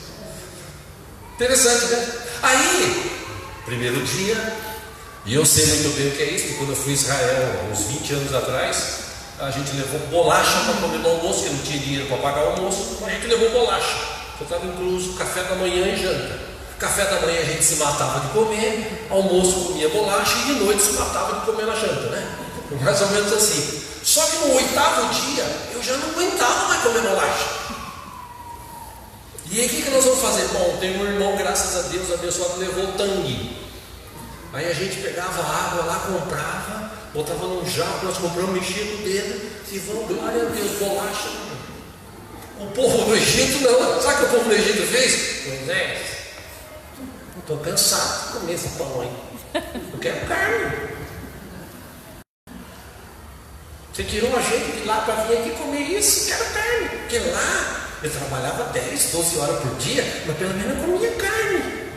Interessante, né? Aí, primeiro dia, e eu sei muito bem o que é isso, porque quando eu fui a Israel, uns 20 anos atrás, a gente levou bolacha para comer no almoço, porque não tinha dinheiro para pagar o almoço, mas a gente levou bolacha. Eu estava incluso café da manhã e janta. Café da manhã a gente se matava de comer, almoço comia bolacha e de noite se matava de comer na janta, né? Mais ou menos assim. Só que no 8º dia eu já não aguentava mais comer bolacha. E aí o que nós vamos fazer? Bom, tem um irmão, graças a Deus, abençoado, levou tangue. Aí a gente pegava água lá, comprava, botava num jarro, nós compramos, mexia no dedo e vamos, glória a Deus, bolacha. O povo do Egito não. Sabe o que o povo do Egito fez? Moisés, estou cansado de comer esse pão aí. Eu quero carne. Você tirou a gente de lá para vir aqui comer isso, quero carne. Porque lá eu trabalhava 10, 12 horas por dia, mas pelo menos eu comia carne.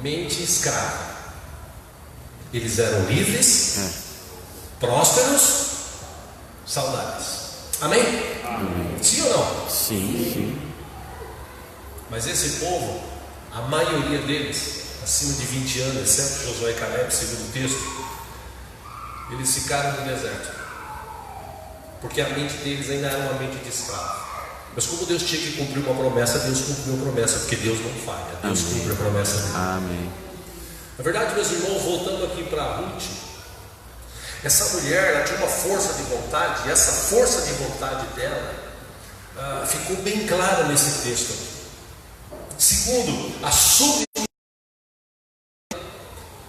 Mente escrava. Eles eram livres, prósperos, saudáveis. Amém?
Amém.
Sim ou não?
Sim.
Mas esse povo, a maioria deles, acima de 20 anos, exceto Josué e Caleb, segundo o texto, eles ficaram no deserto, porque a mente deles ainda era uma mente de escravo. Mas como Deus tinha que cumprir uma promessa, Deus cumpriu a promessa, porque Deus não falha, Deus cumpre a promessa dele.
Amém.
Na verdade, meus irmãos, voltando aqui para Ruth, essa mulher, ela tinha uma força de vontade, e essa força de vontade dela ficou bem clara nesse texto. Segundo, a submissão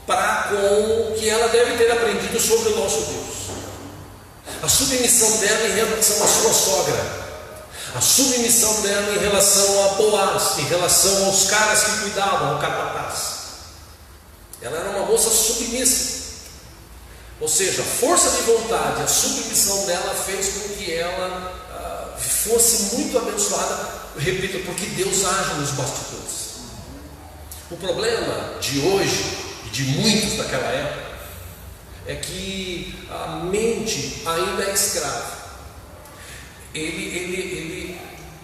para com o que ela deve ter aprendido sobre o nosso Deus. A submissão dela em relação à sua sogra. A submissão dela em relação a Boaz, em relação aos caras que cuidavam, ao capataz. Ela era uma moça submissa. Ou seja, a força de vontade, a submissão dela fez com que ela fosse muito abençoada. Repito, porque Deus age nos bastidores. O problema de hoje e de muitos daquela época é que a mente ainda é escrava.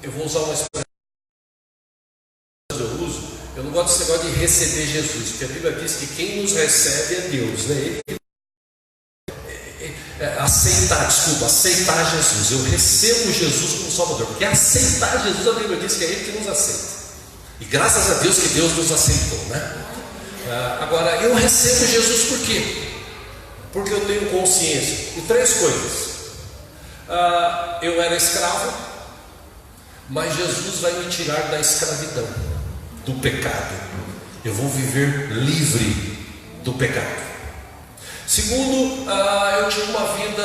Eu vou usar uma expressão que eu uso. Eu não gosto desse negócio de receber Jesus, porque a Bíblia diz que quem nos recebe é Deus, né? Aceitar Jesus. Eu recebo Jesus como Salvador, porque aceitar Jesus, a Bíblia diz que é Ele que nos aceita. E graças a Deus que Deus nos aceitou, né? Agora, eu recebo Jesus por quê? Porque eu tenho consciência de 3 coisas. Eu era escravo, mas Jesus vai me tirar da escravidão. do pecado. Eu vou viver livre do pecado. Segundo, eu tinha uma vida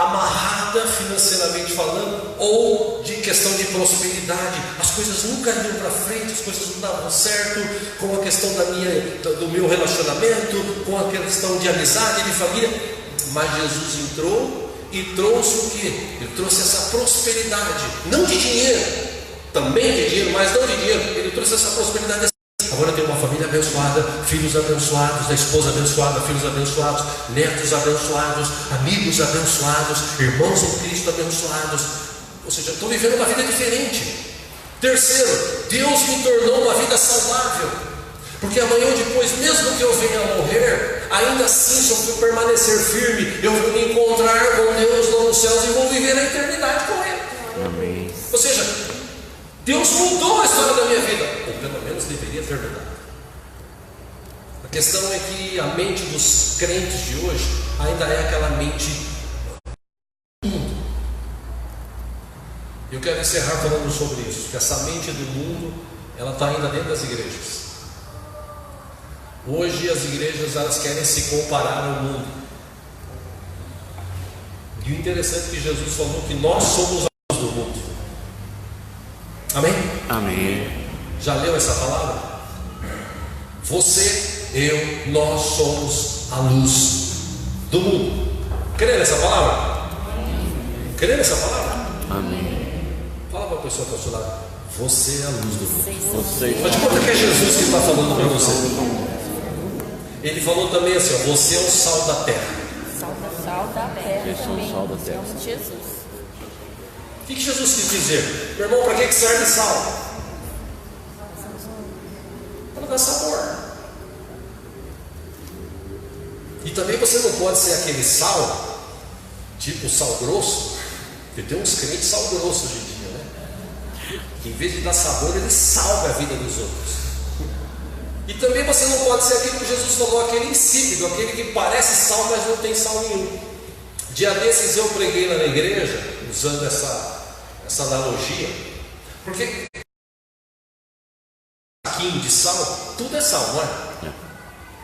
amarrada financeiramente falando, ou de questão de prosperidade. As coisas nunca iam para frente, as coisas não davam certo, com a questão do meu relacionamento, com a questão de amizade, de família. Mas Jesus entrou e trouxe o quê? Ele trouxe essa prosperidade, não de dinheiro, também de dinheiro, mas não de dinheiro. Ele trouxe essa prosperidade. Agora eu tenho uma família abençoada, filhos abençoados, a esposa abençoada, filhos abençoados, netos abençoados, amigos abençoados, irmãos em Cristo abençoados. Ou seja, eu estou vivendo uma vida diferente. Terceiro, Deus me tornou uma vida saudável. Porque amanhã ou depois, mesmo que eu venha a morrer, ainda assim, se eu permanecer firme, eu vou me encontrar com Deus lá nos céus e vou viver a eternidade com Ele.
Amém.
Ou seja, Deus mudou a história da minha vida, ou pelo menos deveria ter mudado. A questão é que a mente dos crentes de hoje ainda é aquela mente do mundo. Eu quero encerrar falando sobre isso, que essa mente do mundo, ela está ainda dentro das igrejas. Hoje as igrejas, elas querem se comparar ao mundo. E o interessante é que Jesus falou que nós somos a luz do mundo. Amém?
Amém.
Já leu essa palavra? Você, eu, nós somos a luz do mundo. Crê nessa palavra? Crê nessa palavra?
Amém.
Fala para a pessoa que está ao seu lado. Você é a luz do mundo.
Você
Mas de conta que é Jesus que está falando para você. Ele falou também assim, ó, você é o sal da terra.
Sal da terra.
Eu sou o sal da terra.
Em nome de Jesus.
O que Jesus quis dizer? Meu irmão, para que serve sal? Para dar sabor. E também você não pode ser aquele sal, tipo sal grosso, porque tem uns crentes sal grosso hoje em dia, né? Que em vez de dar sabor, ele salva a vida dos outros. E também você não pode ser aquele que Jesus falou, aquele insípido, aquele que parece sal, mas não tem sal nenhum. Dia desses eu preguei lá na igreja, usando essa analogia, porque saquinho de sal, tudo é sal, não é?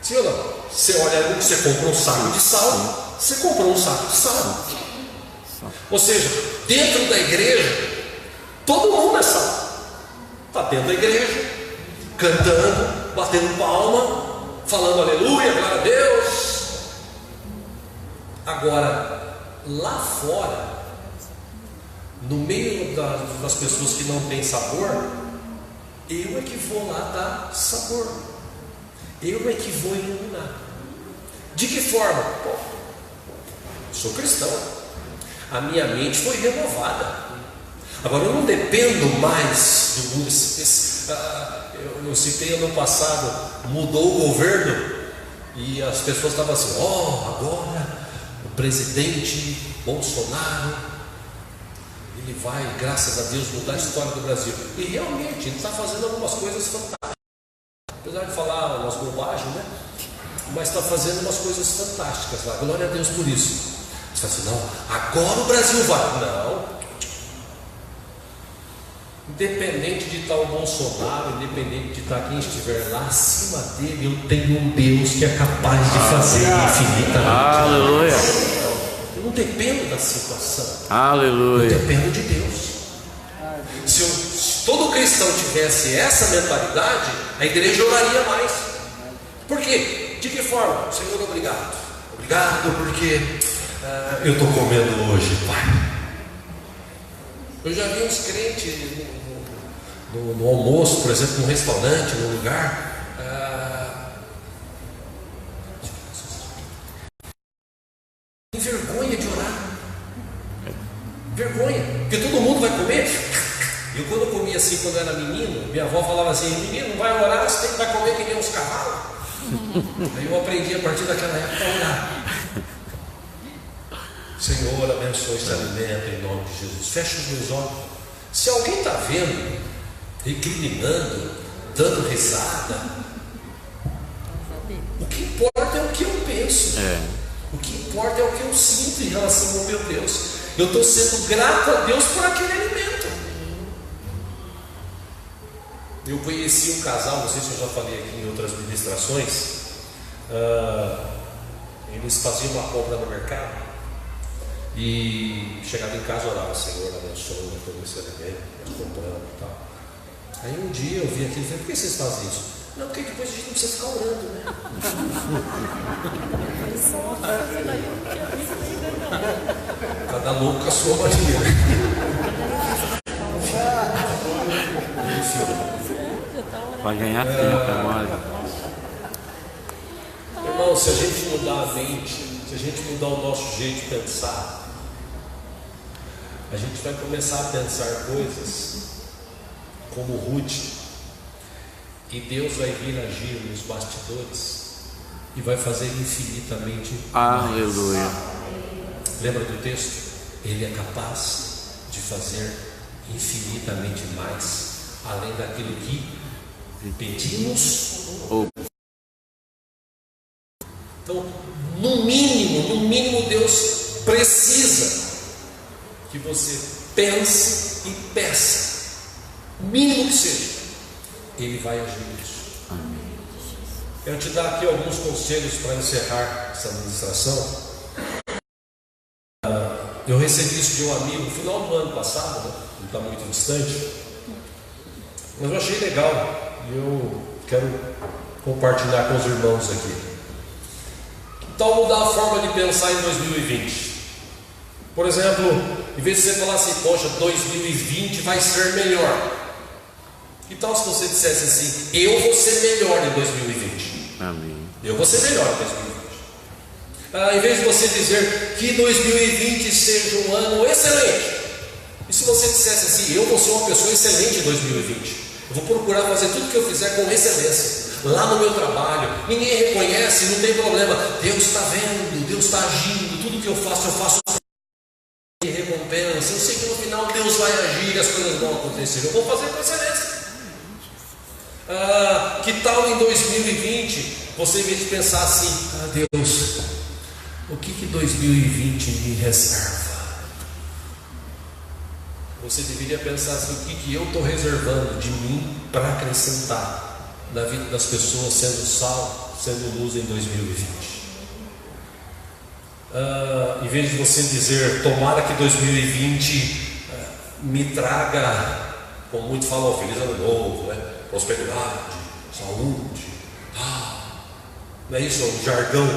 Sim ou não? Você olha, você compra um saco de sal, você comprou um saco de sal. Ou seja, dentro da igreja, todo mundo é sal. Está dentro da igreja, cantando, batendo palma, falando aleluia, glória a Deus. Agora, lá fora, no meio das pessoas que não têm sabor, eu é que vou lá dar sabor, eu é que vou iluminar. De que forma? Pô, sou cristão, a minha mente foi renovada. Agora eu não dependo mais do mundo. Eu citei ano passado, mudou o governo e as pessoas estavam assim, agora o presidente Bolsonaro, ele vai, graças a Deus, mudar a história do Brasil. E realmente, ele está fazendo algumas coisas fantásticas. Apesar de falar umas bobagens, né? Mas está fazendo umas coisas fantásticas lá. Glória a Deus por isso. Você fala assim, não, agora o Brasil vai. Não. Independente de estar o Bolsonaro, independente de estar quem estiver lá acima dele, eu tenho um Deus que é capaz de fazer infinitamente.
Aleluia.
Eu não dependo da situação.
Aleluia.
Eu dependo de Deus. Se todo cristão tivesse essa mentalidade, a igreja oraria mais. Por quê? De que forma? Senhor, obrigado. Obrigado porque eu estou comendo hoje, Pai. Eu já vi uns crentes no almoço, por exemplo, num restaurante, num lugar, tem vergonha de orar. Vergonha, porque todo mundo vai comer. Eu quando eu comia assim, quando eu era menino, minha avó falava assim, menino, vai orar, você vai comer que nem uns cavalos. Aí eu aprendi a partir daquela época a orar. Senhor, abençoe esse alimento em nome de Jesus. Fecha os meus olhos. Se alguém está vendo, recriminando, dando risada, o que importa é o que eu penso. O que importa é o que eu sinto em relação ao meu Deus. Eu estou sendo grato a Deus por aquele alimento. Eu conheci um casal, não sei se eu já falei aqui em outras ministrações. Eles faziam uma compra no mercado e chegavam em casa e oravam: Senhor, abençoa todo esse alimento, nós compramos e tal. Aí um dia eu vi aquilo e falei: por que vocês fazem isso? Não, porque depois a gente não precisa ficar orando, né? Cada louco com a sua maneira.
Vai ganhar tempo agora.
Irmão, se a gente mudar a mente, se a gente mudar o nosso jeito de pensar, a gente vai começar a pensar coisas como Ruth, e Deus vai vir agir nos bastidores e vai fazer infinitamente
Aleluia.
mais. Lembra do texto? Ele é capaz de fazer infinitamente mais, além daquilo que pedimos. Então, no mínimo, Deus precisa que você pense e peça, o mínimo que seja, Ele vai agir nisso. Quero te dar aqui alguns conselhos para encerrar essa ministração. Eu recebi isso de um amigo no final do ano passado, né? Não está muito distante, mas eu achei legal e eu quero compartilhar com os irmãos aqui. Então, mudar a forma de pensar em 2020. Por exemplo, em vez de você falar assim: poxa, 2020 vai ser melhor. Que tal se você dissesse assim: eu vou ser melhor em 2020?
Amém.
Eu vou ser melhor em 2020. Em vez de você dizer que 2020 seja um ano excelente, e se você dissesse assim: eu vou ser uma pessoa excelente em 2020, eu vou procurar fazer tudo que eu fizer com excelência. Lá no meu trabalho, ninguém reconhece, não tem problema. Deus está vendo, Deus está agindo. Tudo que eu faço de recompensa. Eu sei que no final Deus vai agir e as coisas vão acontecer. Eu vou fazer com excelência. Que tal em 2020 você, em vez de pensar assim: Deus, o que 2020 me reserva? Você deveria pensar assim: o que eu estou reservando de mim para acrescentar na vida das pessoas, sendo sal, sendo luz em 2020. Em vez de você dizer: tomara que 2020 me traga, como muitos falam, feliz ano novo, né? Prosperidade, saúde, não é isso o jargão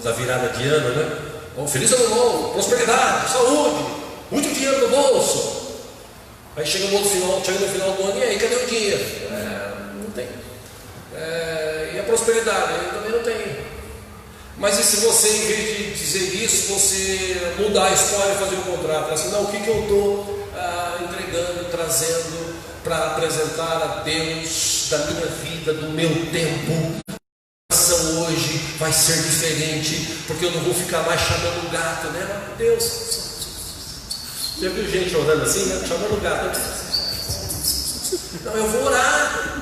da virada de ano, né? Feliz ano novo, prosperidade, saúde, muito dinheiro no bolso. Aí chega no final do ano: e aí, cadê o dinheiro? Não tem. E a prosperidade? Eu também não tenho. Mas e se você, em vez de dizer isso, você mudar a história e fazer o contrário? Assim: não, o que eu estou entregando, trazendo para apresentar a Deus da minha vida, do meu tempo? A ação hoje vai ser diferente, porque eu não vou ficar mais chamando o gato, né? Deus, já viu gente orando assim, né? Chamando o gato? Não, eu vou orar,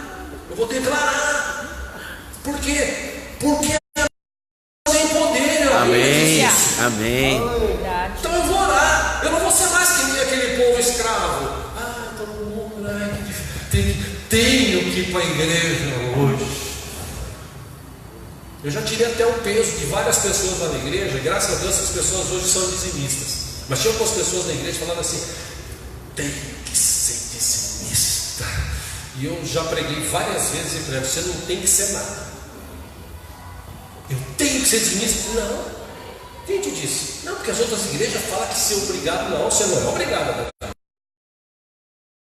eu vou declarar. Por quê? Porque tem poder.
Amém. Amém.
Então eu vou orar. Eu não vou ser mais que nem aquele povo escravo. Todo mundo, tenho que ir para a igreja hoje. Eu já tirei até o peso de várias pessoas lá na igreja. Graças a Deus, as pessoas hoje são dizimistas. Mas tinha algumas pessoas na igreja falando assim: tem que ser dizimista. E eu já preguei várias vezes e falei: você não tem que ser nada. Eu tenho que ser dizimista? Não. Quem te disse? Não, porque as outras igrejas falam que ser obrigado. Não, você não é obrigado a dar.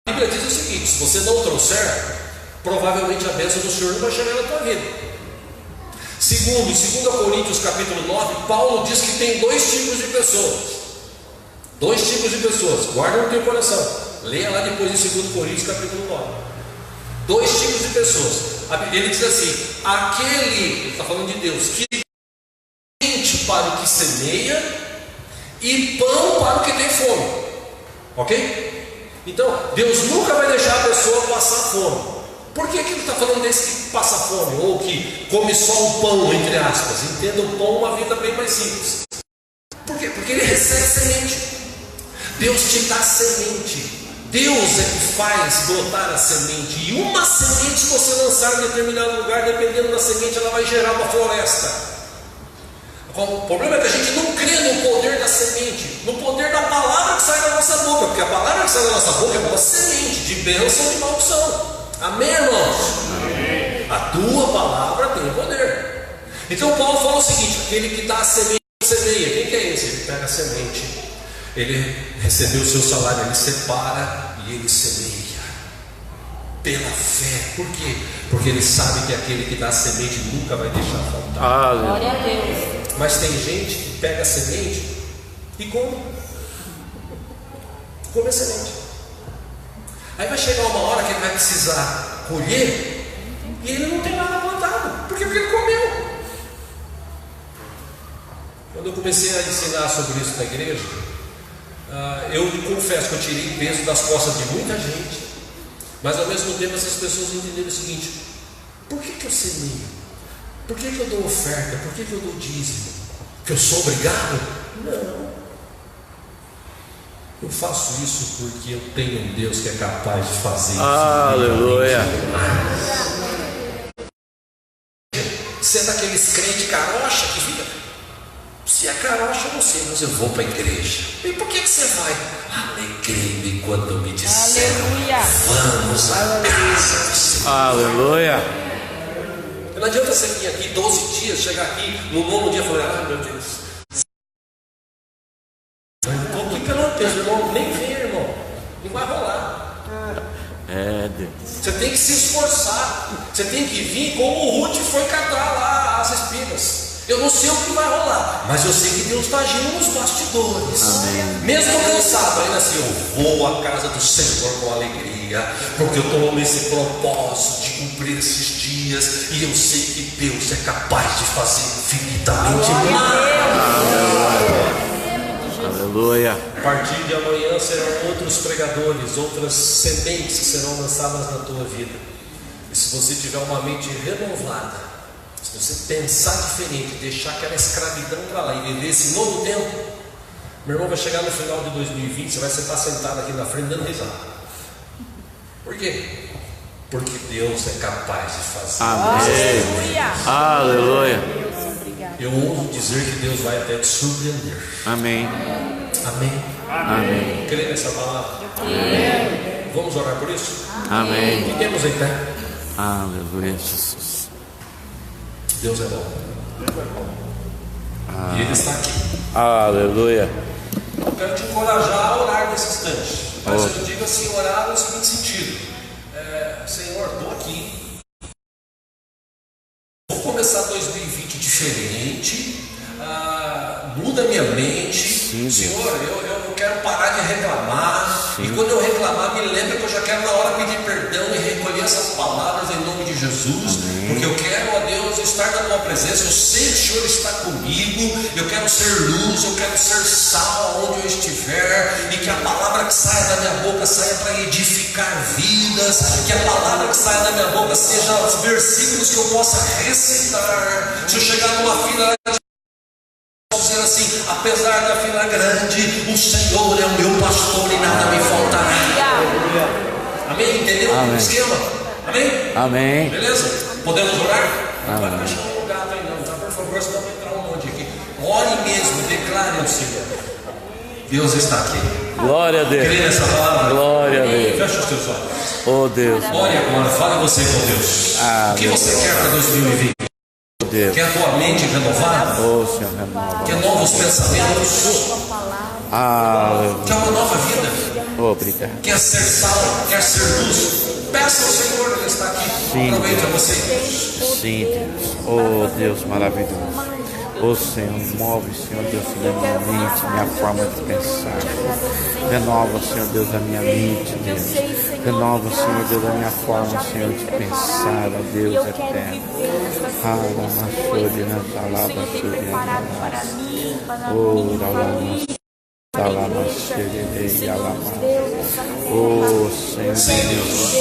A Bíblia diz o seguinte: se você não trouxer, provavelmente a bênção do Senhor não vai chegar na tua vida. Segundo, em 2 Coríntios capítulo 9, Paulo diz que tem dois tipos de pessoas. Dois tipos de pessoas. Guarda no teu coração. Leia lá depois em 2 Coríntios capítulo 9. Dois tipos de pessoas. Ele diz assim: aquele, ele está falando de Deus, que mente para o que semeia e pão para o que tem fome. Ok? Então, Deus nunca vai deixar a pessoa passar fome. Por que ele está falando desse que passa fome? Ou que come só o pão, entre aspas? Entenda o pão, uma vida bem mais simples. Por quê? Porque ele recebe semente. Deus te dá semente. Deus é que faz brotar a semente. E uma semente, se você lançar em determinado lugar, dependendo da semente, ela vai gerar uma floresta. O problema é que a gente não crê no poder da semente, no poder da palavra que sai da nossa boca, porque a palavra que sai da nossa boca é uma semente de bênção e de maldição. Amém, irmãos? Amém. A tua palavra tem poder. Então Paulo fala o seguinte: aquele que dá a semente semeia. Quem que é esse? Ele pega a semente, ele recebeu o seu salário, ele separa e ele semeia pela fé. Por quê? Porque ele sabe que aquele que dá a semente nunca vai deixar faltar.
Glória a Deus.
Mas tem gente que pega a semente e come a semente. Aí vai chegar uma hora que ele vai precisar colher e ele não tem nada plantado. Por quê? Porque ele comeu. Quando eu comecei a ensinar sobre isso na igreja, eu confesso que eu tirei peso das costas de muita gente, mas ao mesmo tempo essas pessoas entenderam o seguinte: por que eu semeio? Por que eu dou oferta? Por que eu dou dízimo? Que eu sou obrigado? Não. Eu faço isso porque eu tenho um Deus que é capaz de fazer isso.
Aleluia.
Você é daqueles crentes carocha que fica. Se é carocha, eu não sei, mas eu vou para a igreja. E por que você vai? Alegrei-me quando me disseram:
Aleluia.
Vamos à casa do Senhor.
Aleluia.
Não adianta você vir aqui 12 dias, chegar aqui no nono dia e falar: meu Deus, estou aqui pelo Deus, irmão, nem vem, irmão, não vai rolar.
É, Deus.
Você tem que se esforçar, você tem que vir como o Ruth foi catar lá as espigas. Eu não sei o que vai rolar, mas eu sei que Deus está agindo nos bastidores.
Amém.
Mesmo cansado, ainda assim, eu vou à casa do Senhor com alegria, porque eu estou nesse propósito de cumprir esses dias, e eu sei que Deus é capaz de fazer infinitamente mais.
Aleluia.
A partir de amanhã serão outros pregadores, outras sementes que serão lançadas na tua vida. E se você tiver uma mente renovada, se você pensar diferente, deixar aquela escravidão para lá e viver esse novo tempo, meu irmão, vai chegar no final de 2020, você vai estar sentado aqui na frente dando risada. Por quê? Porque Deus é capaz de fazer.
Amém. Aleluia.
Eu ouso dizer que Deus vai até te surpreender.
Amém.
Amém.
Amém.
Crê nessa palavra? Vamos orar por isso?
Amém.
Fiquemos em pé.
Aleluia, Jesus.
Deus é bom. E Ele está aqui.
Aleluia.
Eu quero te encorajar a orar nesse instante. Mas eu digo assim, orar no seguinte sentido: Senhor, estou aqui. Vou começar 2020 diferente. Muda minha mente.
Sim,
Senhor, eu quero parar de reclamar.
Sim.
E quando eu reclamar, me lembra que eu já quero na hora pedir perdão e recolher essas palavras em nome de Jesus.
Amém.
Porque eu quero, ó Deus, estar na tua presença. Eu sei que o Senhor está comigo. Eu quero ser luz, eu quero ser sal onde eu estiver. E que a palavra que saia da minha boca saia para edificar vidas. Que a palavra que saia da minha boca seja os versículos que eu possa recitar. Se eu chegar numa fila, dizer assim: apesar da fila grande, o Senhor é o meu pastor e nada me faltará. Amém? Entendeu o esquema? Amém?
Amém.
Beleza? Podemos orar? Não
Amém.
pode deixar o gato aí não, tá? Por favor, senão vai entrar um monte aqui. Ore mesmo, declare ao Senhor. Deus está aqui.
Glória a Deus.
Crê nessa palavra?
Glória a Deus.
Fecha os teus olhos.
Oh Deus.
Ore agora, fale você com Deus. O que você quer para 2020?
Deus.
Quer a tua mente renovada?
Oh Senhor, renova.
Quer novos pensamentos?
Aleluia.
Quer uma nova vida?
Obrigado.
Quer ser sal? Quer ser luz? Peça ao Senhor, Ele está aqui.
Sim.
Aproveite a você.
Sim, Deus. Oh Deus maravilhoso. Oh Senhor, move, Senhor Deus, minha mente, minha forma de pensar. Renova, Senhor Deus, a minha mente, Deus. Renova, Senhor Deus, a minha forma, Senhor, de pensar, ó Deus eterno. Oh Senhor,
Sim, Deus.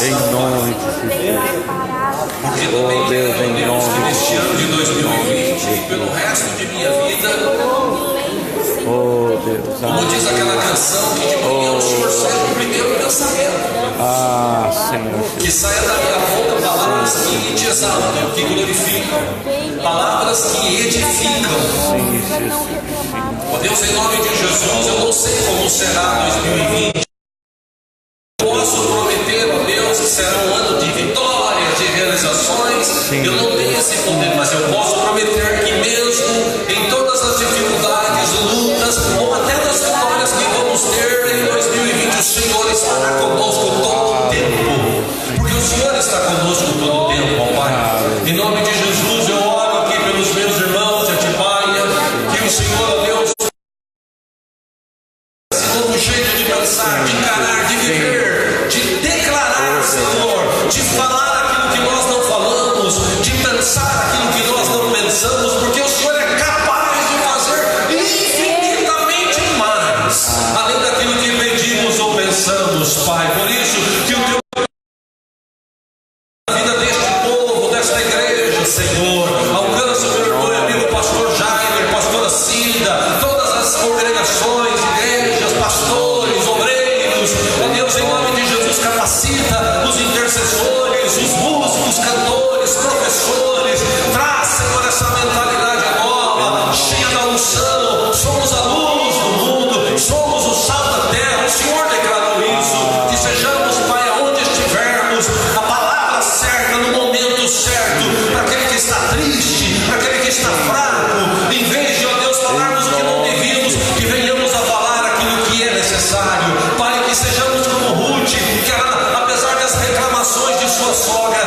em nome de Jesus.
Porque
Oh
também
Deus, em
Deus, que
nome
neste ano de 2020 e pelo resto de minha vida,
Oh
Deus.
Como diz aquela canção, que de manhã o Senhor seja o primeiro pensamento.
Ah, Senhor.
Que saia da minha boca palavras que te exaltam, que glorificam, palavras que edificam.
Sim, Jesus.
Ó Deus, em nome de Jesus, eu não sei como será 2020. Posso prometer, ó Deus, que será um ano de vitórias, de realizações.
Sim.
Eu não tenho esse poder, mas eu posso prometer que mesmo em todas as dificuldades, lutas, ou até das vitórias que vamos ter em 2020, o Senhor estará conosco todo o tempo. Porque o Senhor está conosco todo o tempo, ó Pai. Em nome de Jesus, eu oro aqui pelos meus irmãos de Atibaia, que o Senhor, ó Deus, esse novo jeito de pensar, de encarar, de viver, de declarar, Senhor, de falar aquilo que nós não falamos, de pensar aquilo que nós não pensamos, porque o Senhor é capaz de fazer infinitamente mais, além daquilo que pedimos ou pensamos, Pai. Por isso, que o teu vida deste povo, desta igreja, Senhor, alcança o meu irmão e amigo pastor Jaime, pastora Cida, todas as congregações, igrejas, pastores, obreiros, ó Deus, em nome de Jesus, capacita os intercessores, os músicos, cantores, professores, traz, Senhor, essa mentalidade nova, cheia da unção. Somos a luz do mundo, somos o sal da terra. O Senhor declarou isso, que sejamos, Pai, aonde estivermos, a palavra certa no momento certo, para aquele que está triste, para aquele que está fraco, em vez de, ó Deus, falarmos o que não devíamos, que venhamos a falar aquilo que é necessário. Pai, que sejamos como Ruth, que ela, apesar das reclamações de sua sogra,